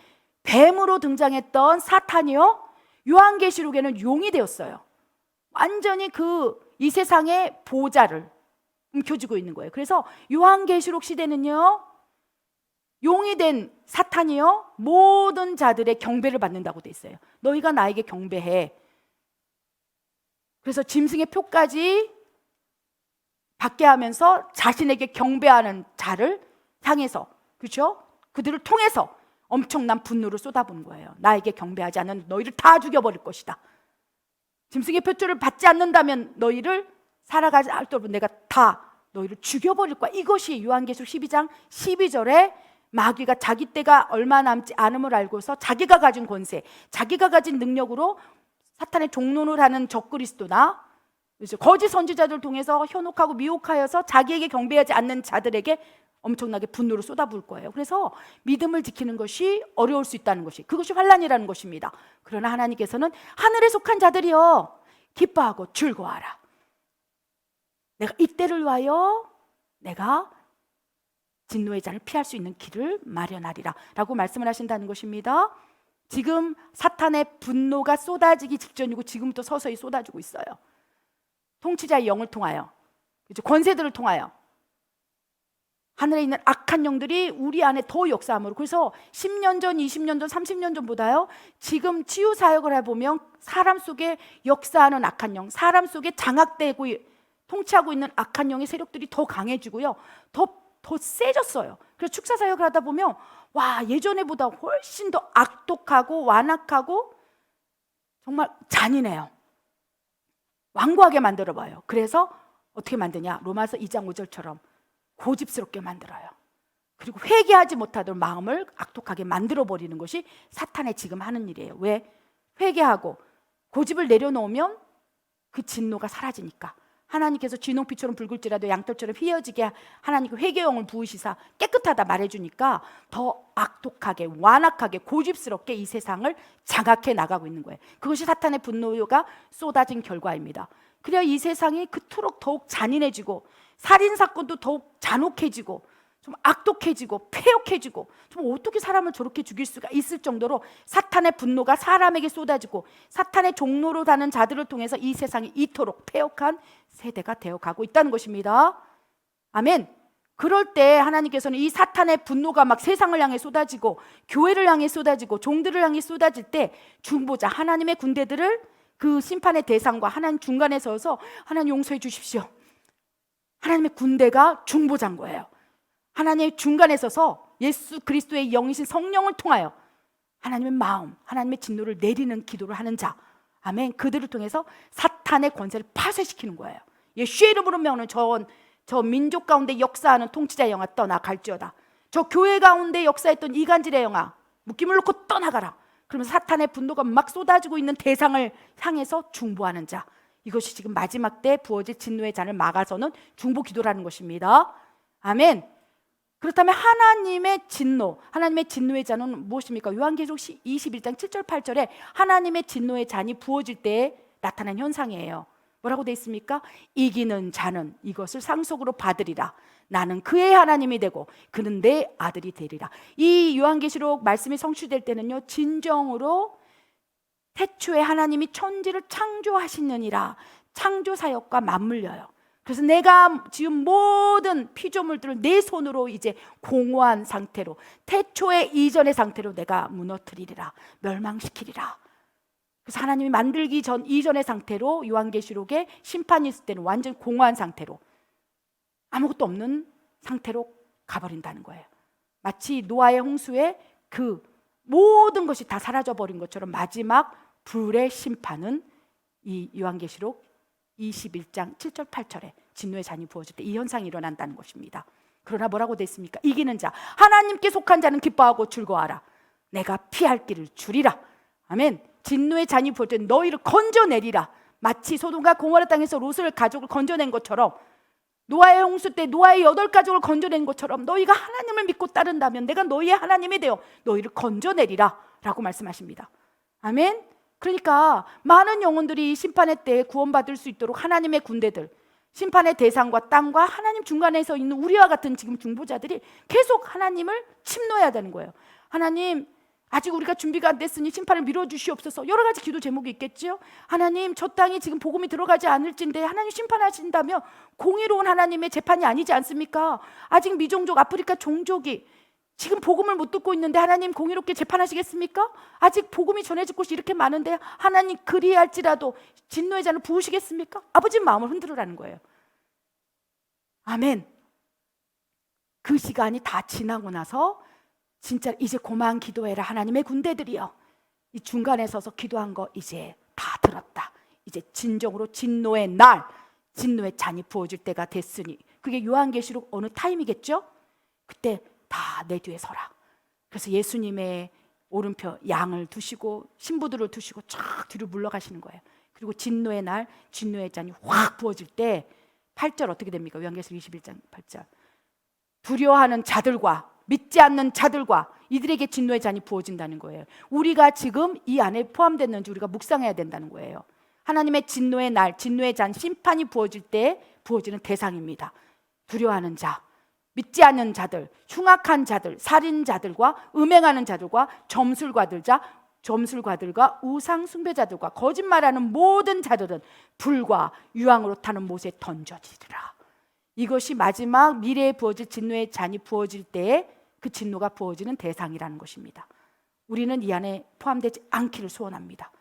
뱀으로 등장했던 사탄이요, 요한계시록에는 용이 되었어요. 완전히 이 세상의 보좌를 움켜쥐고 있는 거예요. 그래서 요한계시록 시대는요, 용이 된 사탄이요, 모든 자들의 경배를 받는다고 돼 있어요. 너희가 나에게 경배해. 그래서 짐승의 표까지 받게 하면서 자신에게 경배하는 자를 향해서, 그렇죠? 그들을 통해서 엄청난 분노를 쏟아부은 거예요. 나에게 경배하지 않는 너희를 다 죽여버릴 것이다. 짐승의 표줄을 받지 않는다면 너희를 살아가지 않도록 내가 다 너희를 죽여버릴 거야. 이것이 요한계시록 12장 12절에 마귀가 자기 때가 얼마 남지 않음을 알고서 자기가 가진 권세, 자기가 가진 능력으로 사탄의 종노를 하는 적그리스도나 거짓 선지자들을 통해서 현혹하고 미혹하여서 자기에게 경배하지 않는 자들에게 엄청나게 분노를 쏟아부을 거예요. 그래서 믿음을 지키는 것이 어려울 수 있다는 것이, 그것이 환난이라는 것입니다. 그러나 하나님께서는 하늘에 속한 자들이여 기뻐하고 즐거워하라. 내가 이때를 위하여 내가 진노의 잔을 피할 수 있는 길을 마련하리라 라고 말씀을 하신다는 것입니다. 지금 사탄의 분노가 쏟아지기 직전이고 지금부터 서서히 쏟아지고 있어요. 통치자의 영을 통하여, 권세들을 통하여 하늘에 있는 악한 영들이 우리 안에 더 역사함으로, 그래서 10년 전, 20년 전, 30년 전보다요, 지금 치유 사역을 해보면 사람 속에 역사하는 악한 영, 사람 속에 장악되고 통치하고 있는 악한 영의 세력들이 더 강해지고요, 더 세졌어요. 그래서 축사 사역을 하다 보면 와, 예전에보다 훨씬 더 악독하고 완악하고 정말 잔인해요. 완고하게 만들어봐요. 그래서 어떻게 만드냐? 로마서 2장 5절처럼 고집스럽게 만들어요. 그리고 회개하지 못하도록 마음을 악독하게 만들어버리는 것이 사탄의 지금 하는 일이에요. 왜? 회개하고 고집을 내려놓으면 그 진노가 사라지니까. 하나님께서 진홍빛처럼 붉을지라도 양털처럼 휘어지게 하나님께 회개영을 부으시사 깨끗하다 말해주니까 더 악독하게 완악하게 고집스럽게 이 세상을 장악해 나가고 있는 거예요. 그것이 사탄의 분노가 쏟아진 결과입니다. 그래야 이 세상이 그토록 더욱 잔인해지고 살인사건도 더욱 잔혹해지고 좀 악독해지고 폐역해지고, 좀 어떻게 사람을 저렇게 죽일 수가 있을 정도로 사탄의 분노가 사람에게 쏟아지고 사탄의 종로로 가는 자들을 통해서 이 세상이 이토록 폐역한 세대가 되어가고 있다는 것입니다. 아멘. 그럴 때 하나님께서는 이 사탄의 분노가 막 세상을 향해 쏟아지고 교회를 향해 쏟아지고 종들을 향해 쏟아질 때 중보자 하나님의 군대들을 그 심판의 대상과 하나님 중간에 서서 하나님 용서해 주십시오. 하나님의 군대가 중보자인 거예요. 하나님의 중간에 서서 예수 그리스도의 영이신 성령을 통하여 하나님의 마음, 하나님의 진노를 내리는 기도를 하는 자, 아멘. 그들을 통해서 사탄의 권세를 파쇄시키는 거예요. 예수의 이름으로 명하는 저 민족 가운데 역사하는 통치자의 영아 떠나갈지어다. 저 교회 가운데 역사했던 이간질의 영아 묶임을 놓고 떠나가라. 그러면 사탄의 분노가 막 쏟아지고 있는 대상을 향해서 중보하는 자, 이것이 지금 마지막 때 부어질 진노의 잔을 막아서는 중보 기도라는 것입니다. 아멘. 그렇다면 하나님의 진노의 잔은 무엇입니까? 요한계시록 21장 7절 8절에 하나님의 진노의 잔이 부어질 때에 나타난 현상이에요. 뭐라고 되어 있습니까? 이기는 자는 이것을 상속으로 받으리라. 나는 그의 하나님이 되고 그는 내 아들이 되리라. 이 요한계시록 말씀이 성취될 때는요, 진정으로 태초에 하나님이 천지를 창조하시느니라 창조 사역과 맞물려요. 그래서 내가 지은 모든 피조물들을 내 손으로 이제 공허한 상태로, 태초의 이전의 상태로 내가 무너뜨리리라, 멸망시키리라. 그래서 하나님이 만들기 전 이전의 상태로 요한계시록에 심판이 있을 때는 완전 공허한 상태로, 아무것도 없는 상태로 가버린다는 거예요. 마치 노아의 홍수에 그 모든 것이 다 사라져버린 것처럼 마지막 불의 심판은 이 요한계시록 21장 7절 8절에 진노의 잔이 부어질 때 이 현상이 일어난다는 것입니다. 그러나 뭐라고 되어 있습니까? 이기는 자, 하나님께 속한 자는 기뻐하고 즐거워하라. 내가 피할 길을 주리라. 아멘. 진노의 잔이 부을 때 너희를 건져내리라. 마치 소돔과 고모라 땅에서 롯을 가족을 건져낸 것처럼, 노아의 홍수 때 노아의 8가족을 건져낸 것처럼 너희가 하나님을 믿고 따른다면 내가 너희의 하나님이 되어 너희를 건져내리라 라고 말씀하십니다. 아멘. 그러니까 많은 영혼들이 심판의 때에 구원받을 수 있도록 하나님의 군대들, 심판의 대상과 땅과 하나님 중간에 서 있는 우리와 같은 지금 중보자들이 계속 하나님을 침노해야 되는 거예요. 하나님, 아직 우리가 준비가 안 됐으니 심판을 미뤄주시옵소서. 여러 가지 기도 제목이 있겠죠. 하나님, 저 땅이 지금 복음이 들어가지 않을진데 하나님 심판하신다면 공의로운 하나님의 재판이 아니지 않습니까? 아직 미종족 아프리카 종족이 지금 복음을 못 듣고 있는데 하나님 공의롭게 재판하시겠습니까? 아직 복음이 전해질 곳이 이렇게 많은데 하나님 그리할지라도 진노의 잔을 부으시겠습니까? 아버지 마음을 흔들으라는 거예요. 아멘. 그 시간이 다 지나고 나서 진짜 이제 고만 기도해라 하나님의 군대들이여, 이 중간에 서서 기도한 거 이제 다 들었다. 이제 진정으로 진노의 날, 진노의 잔이 부어질 때가 됐으니, 그게 요한계시록 어느 타임이겠죠? 그때 다 내 뒤에 서라. 그래서 예수님의 오른편 양을 두시고 신부들을 두시고 쫙 뒤로 물러가시는 거예요. 그리고 진노의 날, 진노의 잔이 확 부어질 때 8절 어떻게 됩니까? 요한계시록 21장 8절. 두려워하는 자들과 믿지 않는 자들과 이들에게 진노의 잔이 부어진다는 거예요. 우리가 지금 이 안에 포함됐는지 우리가 묵상해야 된다는 거예요. 하나님의 진노의 날, 진노의 잔, 심판이 부어질 때 부어지는 대상입니다. 두려워하는 자, 믿지 않는 자들, 흉악한 자들, 살인자들과 음행하는 자들과 점술가들과 우상 숭배자들과 거짓말하는 모든 자들은 불과 유황으로 타는 못에 던져지리라. 이것이 마지막 미래에 부어질 진노의 잔이 부어질 때에 그 진노가 부어지는 대상이라는 것입니다. 우리는 이 안에 포함되지 않기를 소원합니다.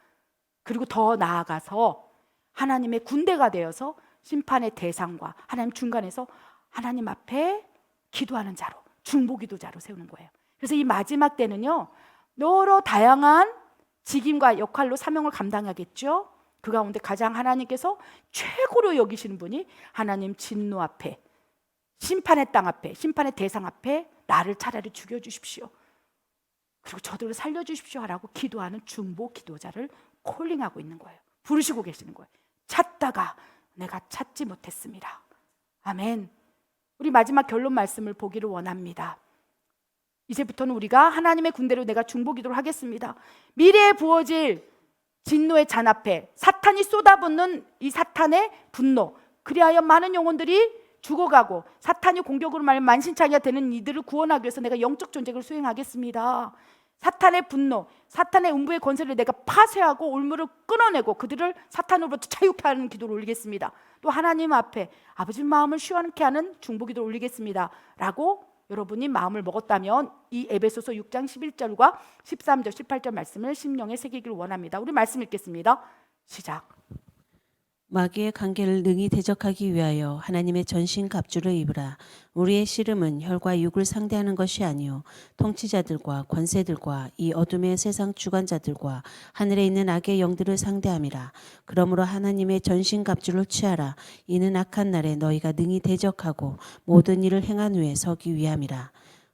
그리고 더 나아가서 하나님의 군대가 되어서 심판의 대상과 하나님 중간에서 하나님 앞에 기도하는 자로, 중보기도자로 세우는 거예요. 그래서 이 마지막 때는요, 여러 다양한 직임과 역할로 사명을 감당하겠죠. 그 가운데 가장 하나님께서 최고로 여기시는 분이 하나님 진노 앞에, 심판의 땅 앞에, 심판의 대상 앞에 나를 차라리 죽여주십시오, 그리고 저들을 살려주십시오 라고 기도하는 중보 기도자를 콜링하고 있는 거예요. 부르시고 계시는 거예요. 찾다가 내가 찾지 못했습니다. 아멘. 우리 마지막 결론 말씀을 보기를 원합니다. 이제부터는 우리가 하나님의 군대로 내가 중보 기도를 하겠습니다. 미래에 부어질 진노의 잔 앞에 사탄이 쏟아붓는 이 사탄의 분노, 그리하여 많은 영혼들이 죽어가고 사탄이 공격으로 말하면 만신창이가 되는 이들을 구원하기 위해서 내가 영적 전쟁을 수행하겠습니다. 사탄의 분노, 사탄의 음부의 권세를 내가 파쇄하고 올무를 끊어내고 그들을 사탄으로부터 자유케 하는 기도를 올리겠습니다. 또 하나님 앞에 아버지 마음을 시원케 하는 중보기도를 올리겠습니다 라고 여러분이 마음을 먹었다면 이 에베소서 6장 11절과 13절 18절 말씀을 심령에 새기기를 원합니다. 우리 말씀 읽겠습니다. 시작. 마귀의 관계를 능히 대적하기 위하여 하나님의 전신 갑주를 입으라. 우리의 씨름은 혈과 육을 상대하는 것이 아니요 통치자들과 권세들과 이 어둠의 세상 주관자들과 하늘에 있는 악의 영들을 상대함이라. 그러므로 하나님의 전신 갑주를 취하라. 이는 악한 날에 너희가 능히 대적하고 모든 일을 행한 후에 서기 위함이라.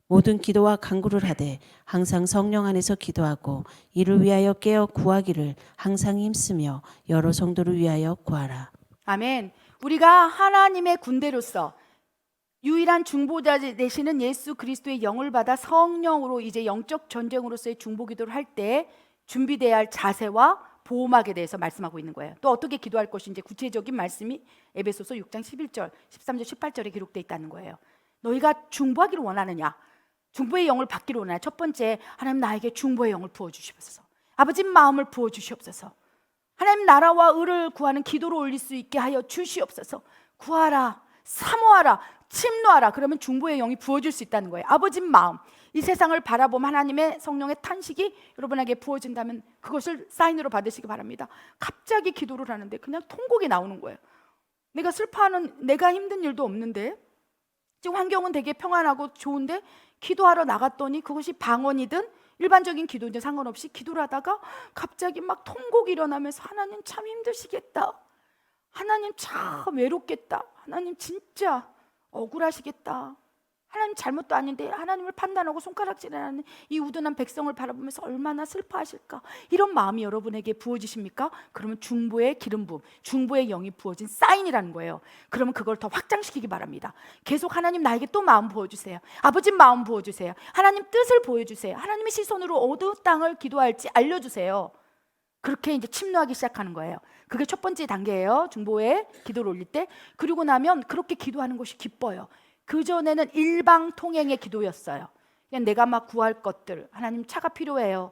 모든 기도와 간구를 하되 항상 성령 안에서 기도하고 이를 위하여 깨어 구하기를 항상 힘쓰며 여러 성도를 위하여 구하라. 아멘. 우리가 하나님의 군대로서 유일한 중보자 되시는 예수 그리스도의 영을 받아 성령으로 이제 영적 전쟁으로서의 중보기도를 할 때 준비돼야 할 자세와 보호막에 대해서 말씀하고 있는 거예요. 또 어떻게 기도할 것인지 구체적인 말씀이 에베소서 6장 11절, 13절, 18절에 기록되어 있다는 거예요. 너희가 중보하기를 원하느냐? 중보의 영을 받기를 원하냐? 첫 번째, 하나님 나에게 중보의 영을 부어주시옵소서. 아버지 마음을 부어주시옵소서. 하나님 나라와 의를 구하는 기도로 올릴 수 있게 하여 주시옵소서. 구하라, 사모하라, 침노하라. 그러면 중보의 영이 부어질 수 있다는 거예요. 아버지 마음, 이 세상을 바라보면 하나님의 성령의 탄식이 여러분에게 부어진다면 그것을 사인으로 받으시기 바랍니다. 갑자기 기도를 하는데 그냥 통곡이 나오는 거예요. 내가 슬퍼하는, 내가 힘든 일도 없는데, 지금 환경은 되게 평안하고 좋은데 기도하러 나갔더니 그것이 방언이든 일반적인 기도든 상관없이 기도를 하다가 갑자기 막 통곡이 일어나면서 하나님 참 힘드시겠다, 하나님 참 외롭겠다, 하나님 진짜 억울하시겠다, 하나님 잘못도 아닌데 하나님을 판단하고 손가락질하는 이 우둔한 백성을 바라보면서 얼마나 슬퍼하실까, 이런 마음이 여러분에게 부어지십니까? 그러면 중보의 기름 부음, 중보의 영이 부어진 사인이라는 거예요. 그러면 그걸 더 확장시키기 바랍니다. 계속 하나님 나에게 또 마음 부어주세요. 아버지 마음 부어주세요. 하나님 뜻을 보여주세요. 하나님의 시선으로 어느 땅을 기도할지 알려주세요. 그렇게 이제 침노하기 시작하는 거예요. 그게 첫 번째 단계예요. 중보의 기도를 올릴 때. 그리고 나면 그렇게 기도하는 것이 기뻐요. 그전에는 일방통행의 기도였어요. 그냥 내가 막 구할 것들, 하나님 차가 필요해요,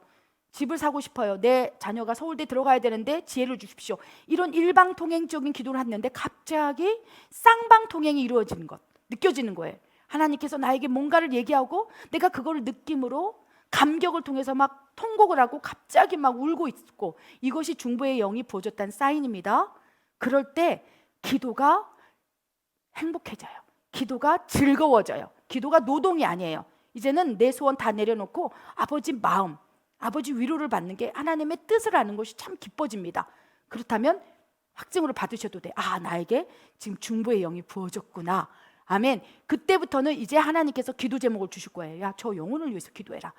집을 사고 싶어요, 내 자녀가 서울대 들어가야 되는데 지혜를 주십시오, 이런 일방통행적인 기도를 했는데 갑자기 쌍방통행이 이루어지는 것, 느껴지는 거예요. 하나님께서 나에게 뭔가를 얘기하고 내가 그거를 느낌으로 감격을 통해서 막 통곡을 하고 갑자기 막 울고 있고, 이것이 중보의 영이 부어졌다는 사인입니다. 그럴 때 기도가 행복해져요. 기도가 즐거워져요. 기도가 노동이 아니에요. 이제는 내 소원 다 내려놓고 아버지 마음, 아버지 위로를 받는 게, 하나님의 뜻을 아는 것이 참 기뻐집니다. 그렇다면 확증으로 받으셔도 돼. 아, 나에게 지금 중보의 영이 부어졌구나. 아멘. 그때부터는 이제 하나님께서 기도 제목을 주실 거예요. 야, 저 영혼을 위해서 기도해라.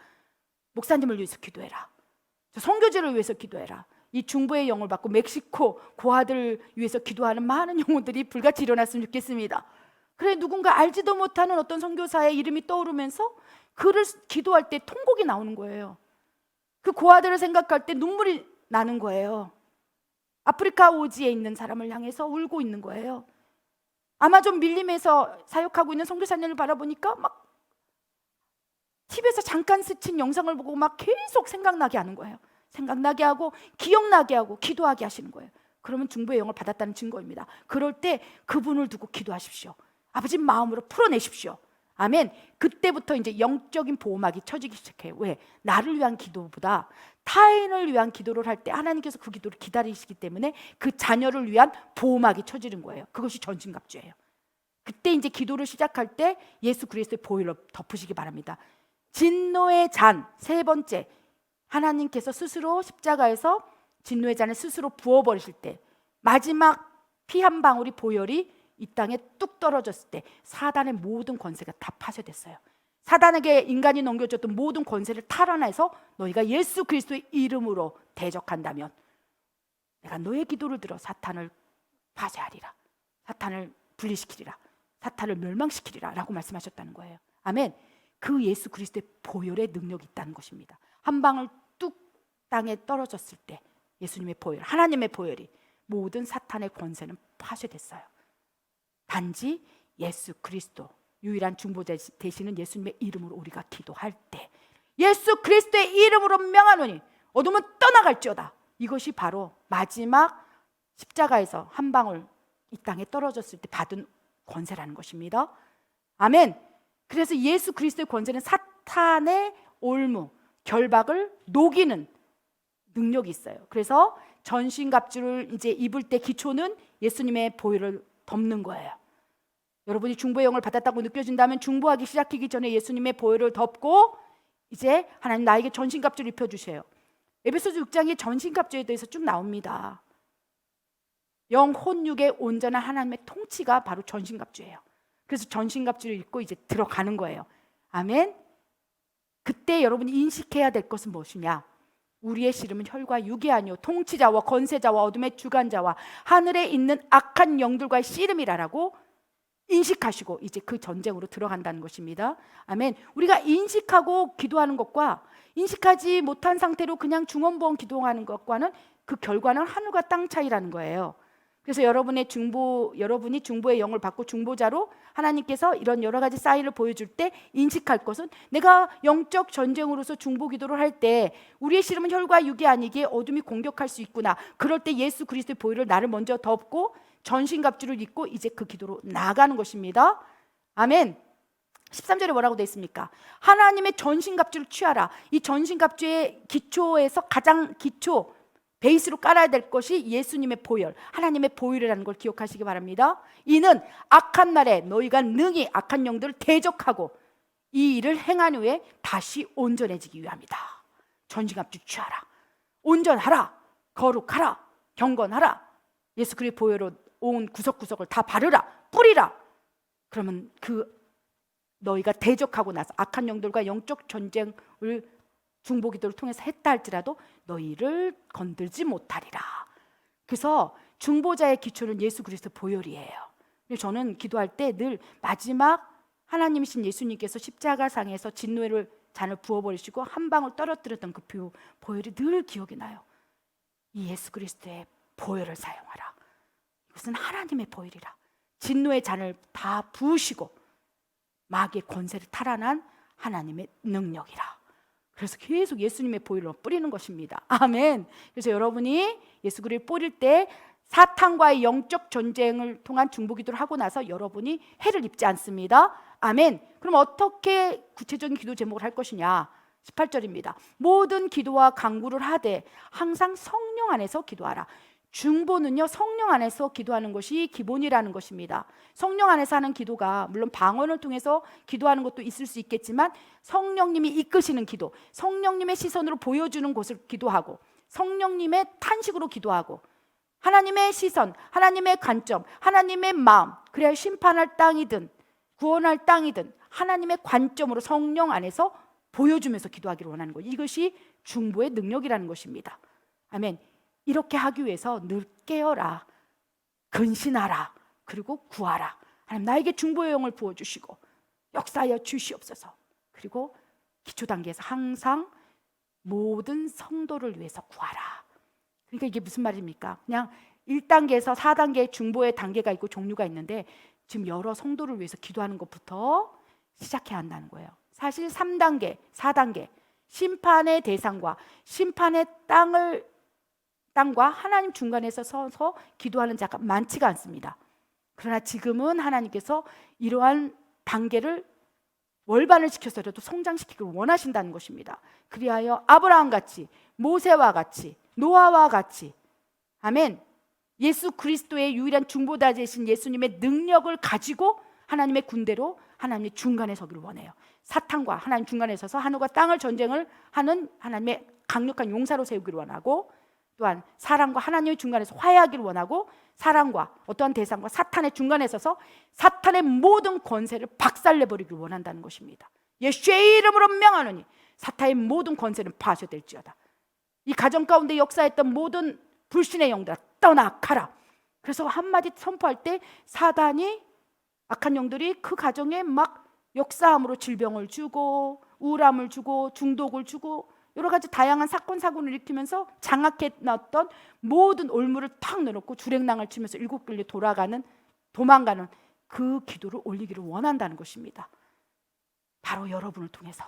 목사님을 위해서 기도해라. 저 선교지를 위해서 기도해라. 이 중보의 영을 받고 멕시코 고아들을 위해서 기도하는 많은 영혼들이 불같이 일어났으면 좋겠습니다. 그래, 누군가 알지도 못하는 어떤 선교사의 이름이 떠오르면서 그를 기도할 때 통곡이 나오는 거예요. 그 고아들을 생각할 때 눈물이 나는 거예요. 아프리카 오지에 있는 사람을 향해서 울고 있는 거예요. 아마존 밀림에서 사역하고 있는 선교사님을 바라보니까 막 TV에서 잠깐 스친 영상을 보고 막 계속 생각나게 하는 거예요. 생각나게 하고 기억나게 하고 기도하게 하시는 거예요. 그러면 중보의 영을 받았다는 증거입니다. 그럴 때 그분을 두고 기도하십시오. 아버지 마음으로 풀어내십시오. 아멘. 그때부터 이제 영적인 보호막이 쳐지기 시작해요. 왜? 나를 위한 기도보다 타인을 위한 기도를 할 때 하나님께서 그 기도를 기다리시기 때문에 그 자녀를 위한 보호막이 쳐지는 거예요. 그것이 전신갑주예요. 그때 이제 기도를 시작할 때 예수 그리스도의 보혈로 덮으시기 바랍니다. 진노의 잔, 세 번째, 하나님께서 스스로 십자가에서 진노의 잔을 스스로 부어버리실 때 마지막 피 한 방울이 보혈이 이 땅에 뚝 떨어졌을 때 사단의 모든 권세가 다 파쇄됐어요. 사단에게 인간이 넘겨줬던 모든 권세를 탈환해서 너희가 예수 그리스도의 이름으로 대적한다면 내가 너의 기도를 들어 사탄을 파쇄하리라, 사탄을 분리시키리라, 사탄을 멸망시키리라 라고 말씀하셨다는 거예요. 아멘. 그 예수 그리스도의 보혈의 능력이 있다는 것입니다. 한 방울 뚝 땅에 떨어졌을 때 예수님의 보혈, 하나님의 보혈이 모든 사탄의 권세는 파쇄됐어요. 단지 예수 그리스도, 유일한 중보자 되시는 예수님의 이름으로 우리가 기도할 때 예수 그리스도의 이름으로 명하노니 어둠은 떠나갈지어다. 이것이 바로 마지막 십자가에서 한 방울 이 땅에 떨어졌을 때 받은 권세라는 것입니다. 아멘. 그래서 예수 그리스도의 권세는 사탄의 올무, 결박을 녹이는 능력이 있어요. 그래서 전신갑주를 이제 입을 때 기초는 예수님의 보혈을 덮는 거예요. 여러분이 중보의 영을 받았다고 느껴진다면 중보하기 시작하기 전에 예수님의 보혈을 덮고 이제 하나님 나에게 전신갑주를 입혀주세요. 에베소서 6장에 전신갑주에 대해서 쭉 나옵니다. 영혼 육의 온전한 하나님의 통치가 바로 전신갑주예요. 그래서 전신갑주를 입고 이제 들어가는 거예요. 아멘. 그때 여러분이 인식해야 될 것은 무엇이냐? 우리의 씨름은 혈과 육이 아니요 통치자와 권세자와 어둠의 주관자와 하늘에 있는 악한 영들과의 씨름이라라고 인식하시고 이제 그 전쟁으로 들어간다는 것입니다. 아멘. 우리가 인식하고 기도하는 것과 인식하지 못한 상태로 그냥 중언부언 기도하는 것과는 그 결과는 하늘과 땅 차이라는 거예요. 그래서 여러분이 중보의 영을 받고 중보자로 하나님께서 이런 여러 가지 사인을 보여줄 때 인식할 것은, 내가 영적 전쟁으로서 중보 기도를 할 때 우리의 씨름은 혈과 육이 아니기에 어둠이 공격할 수 있구나. 그럴 때 예수 그리스도의 보혈을 나를 먼저 덮고 전신갑주를 입고 이제 그 기도로 나아가는 것입니다. 아멘. 13절에 뭐라고 되어 있습니까? 하나님의 전신갑주를 취하라. 이 전신갑주의 기초에서 가장 기초 베이스로 깔아야 될 것이 예수님의 보혈, 하나님의 보혈이라는 걸 기억하시기 바랍니다. 이는 악한 날에 너희가 능히 악한 영들을 대적하고 이 일을 행한 후에 다시 온전해지기 위함이다. 전신갑주 취하라. 온전하라. 거룩하라. 경건하라. 예수 그리스도의 보혈로 온 구석구석을 다 바르라. 뿌리라. 그러면 너희가 대적하고 나서 악한 영들과 영적 전쟁을 중보기도를 통해서 했다 할지라도 너희를 건들지 못하리라. 그래서 중보자의 기초는 예수 그리스도 보혈이에요. 저는 기도할 때 늘 마지막 하나님이신 예수님께서 십자가상에서 진노의 잔을 부어버리시고 한 방울 떨어뜨렸던 그 보혈이 늘 기억이 나요. 이 예수 그리스도의 보혈을 사용하라. 이것은 하나님의 보혈이라. 진노의 잔을 다 부으시고 마귀의 권세를 탈환한 하나님의 능력이라. 그래서 계속 예수님의 보혈로 뿌리는 것입니다. 아멘. 그래서 여러분이 예수 그리스도를 뿌릴 때 사탄과의 영적 전쟁을 통한 중보기도를 하고 나서 여러분이 해를 입지 않습니다. 아멘. 그럼 어떻게 구체적인 기도 제목을 할 것이냐? 18절입니다. 모든 기도와 간구를 하되 항상 성령 안에서 기도하라. 중보는요, 성령 안에서 기도하는 것이 기본이라는 것입니다. 성령 안에서 하는 기도가 물론 방언을 통해서 기도하는 것도 있을 수 있겠지만 성령님이 이끄시는 기도, 성령님의 시선으로 보여주는 곳을 기도하고 성령님의 탄식으로 기도하고 하나님의 시선, 하나님의 관점, 하나님의 마음, 그래야 심판할 땅이든 구원할 땅이든 하나님의 관점으로 성령 안에서 보여주면서 기도하기를 원하는 것, 이것이 중보의 능력이라는 것입니다. 아멘. 이렇게 하기 위해서 늘 깨어라, 근신하라, 그리고 구하라. 하나님 나에게 중보의 영을 부어주시고 역사하여 주시옵소서. 그리고 기초 단계에서 항상 모든 성도를 위해서 구하라. 그러니까 이게 무슨 말입니까? 그냥 1단계에서 4단계의 중보의 단계가 있고 종류가 있는데 지금 여러 성도를 위해서 기도하는 것부터 시작해야 한다는 거예요. 사실 3단계, 4단계 심판의 대상과 심판의 땅과 하나님 중간에서 서서 기도하는 자가 많지가 않습니다. 그러나 지금은 하나님께서 이러한 단계를 월반을 시켜서라도 성장시키기를 원하신다는 것입니다. 그리하여 아브라함같이, 모세와 같이, 노아와 같이, 아멘, 예수 그리스도의 유일한 중보자이신 예수님의 능력을 가지고 하나님의 군대로 하나님의 중간에 서기를 원해요. 사탄과 하나님 중간에 서서 하늘과 땅을 전쟁을 하는 하나님의 강력한 용사로 세우기를 원하고, 또한 사람과 하나님의 중간에서 화해하기를 원하고, 사람과 어떠한 대상과 사탄의 중간에 서서 사탄의 모든 권세를 박살내버리기를 원한다는 것입니다. 예수의 이름으로 명하노니 사탄의 모든 권세는 파쇄될지어다. 이 가정 가운데 역사했던 모든 불신의 영들아 떠나가라. 그래서 한마디 선포할 때 사단이, 악한 영들이 그 가정에 막 역사함으로 질병을 주고 우울함을 주고 중독을 주고 여러 가지 다양한 사건 사고를 일으키면서 장악해 놨던 모든 올무를 탁 내놓고 주랭랑을 치면서 일곱 길로 도망가는 그 기도를 올리기를 원한다는 것입니다. 바로 여러분을 통해서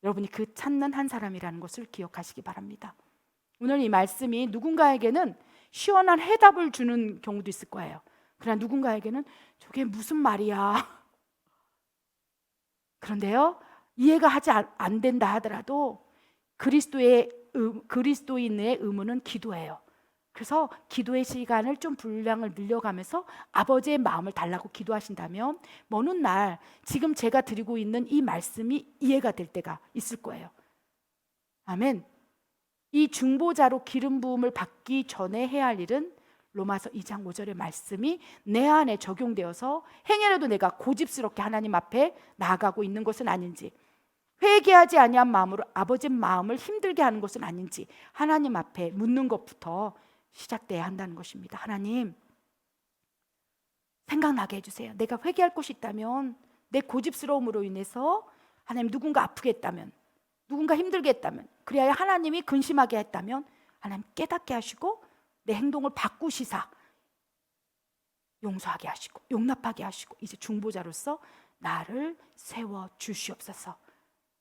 여러분이 그 찾는 한 사람이라는 것을 기억하시기 바랍니다. 오늘 이 말씀이 누군가에게는 시원한 해답을 주는 경우도 있을 거예요. 그러나 누군가에게는 저게 무슨 말이야. 그런데요, 이해가 안 된다 하더라도 그리스도인의 의무는 기도예요. 그래서 기도의 시간을 좀 분량을 늘려가면서 아버지의 마음을 달라고 기도하신다면 먼 훗날 지금 제가 드리고 있는 이 말씀이 이해가 될 때가 있을 거예요. 아멘. 이 중보자로 기름 부음을 받기 전에 해야 할 일은 로마서 2장 5절의 말씀이 내 안에 적용되어서 행여라도 내가 고집스럽게 하나님 앞에 나아가고 있는 것은 아닌지, 회개하지 아니한 마음으로 아버지의 마음을 힘들게 하는 것은 아닌지 하나님 앞에 묻는 것부터 시작돼야 한다는 것입니다. 하나님, 생각나게 해주세요. 내가 회개할 곳이 있다면, 내 고집스러움으로 인해서 하나님 누군가 아프게 했다면, 누군가 힘들게 했다면, 그래야 하나님이 근심하게 했다면 하나님 깨닫게 하시고 내 행동을 바꾸시사 용서하게 하시고 용납하게 하시고 이제 중보자로서 나를 세워 주시옵소서.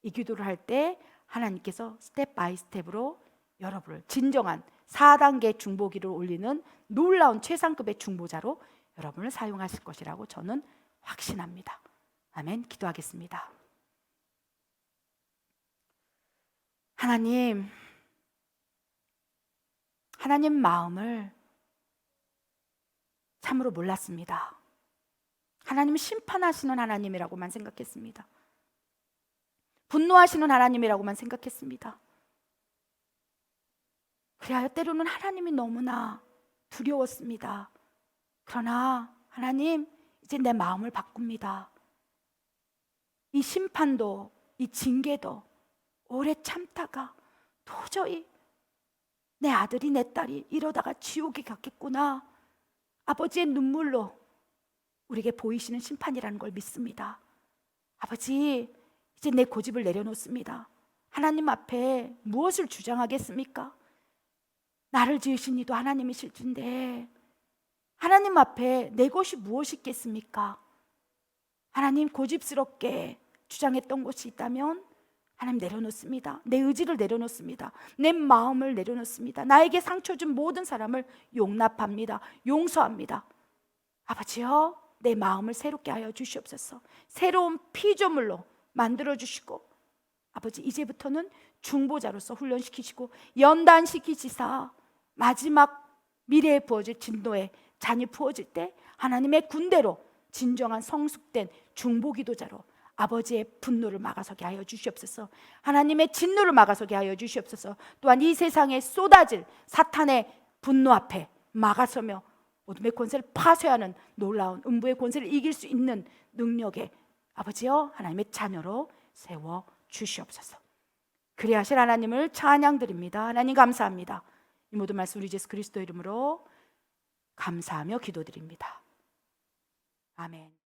이 기도를 할 때 하나님께서 스텝 바이 스텝으로 여러분을 진정한 4단계 중보기를 올리는 놀라운 최상급의 중보자로 여러분을 사용하실 것이라고 저는 확신합니다. 아멘. 기도하겠습니다. 하나님 마음을 참으로 몰랐습니다. 하나님 심판하시는 하나님이라고만 생각했습니다. 분노하시는 하나님이라고만 생각했습니다. 그래야 때로는 하나님이 너무나 두려웠습니다. 그러나 하나님, 이제 내 마음을 바꿉니다. 이 심판도 이 징계도 오래 참다가 도저히 내 아들이 내 딸이 이러다가 지옥에 갔겠구나, 아버지의 눈물로 우리에게 보이시는 심판이라는 걸 믿습니다. 아버지, 이제 내 고집을 내려놓습니다. 하나님 앞에 무엇을 주장하겠습니까? 나를 지으신 이도 하나님이실진데 하나님 앞에 내 것이 무엇이 있겠습니까? 하나님, 고집스럽게 주장했던 것이 있다면 하나님 내려놓습니다. 내 의지를 내려놓습니다. 내 마음을 내려놓습니다. 나에게 상처 준 모든 사람을 용납합니다. 용서합니다. 아버지여, 내 마음을 새롭게 하여 주시옵소서. 새로운 피조물로 만들어 주시고 아버지, 이제부터는 중보자로서 훈련시키시고 연단시키시사 마지막 미래에 부어질 진노의 잔이 부어질 때 하나님의 군대로 진정한 성숙된 중보기도자로 아버지의 분노를 막아서게 하여 주시옵소서. 하나님의 진노를 막아서게 하여 주시옵소서. 또한 이 세상에 쏟아질 사탄의 분노 앞에 막아서며 어둠의 권세를 파쇄하는 놀라운 음부의 권세를 이길 수 있는 능력에 아버지여 하나님의 자녀로 세워 주시옵소서. 그리하실 하나님을 찬양드립니다. 하나님 감사합니다. 이 모든 말씀 우리 예수 그리스도 이름으로 감사하며 기도드립니다. 아멘.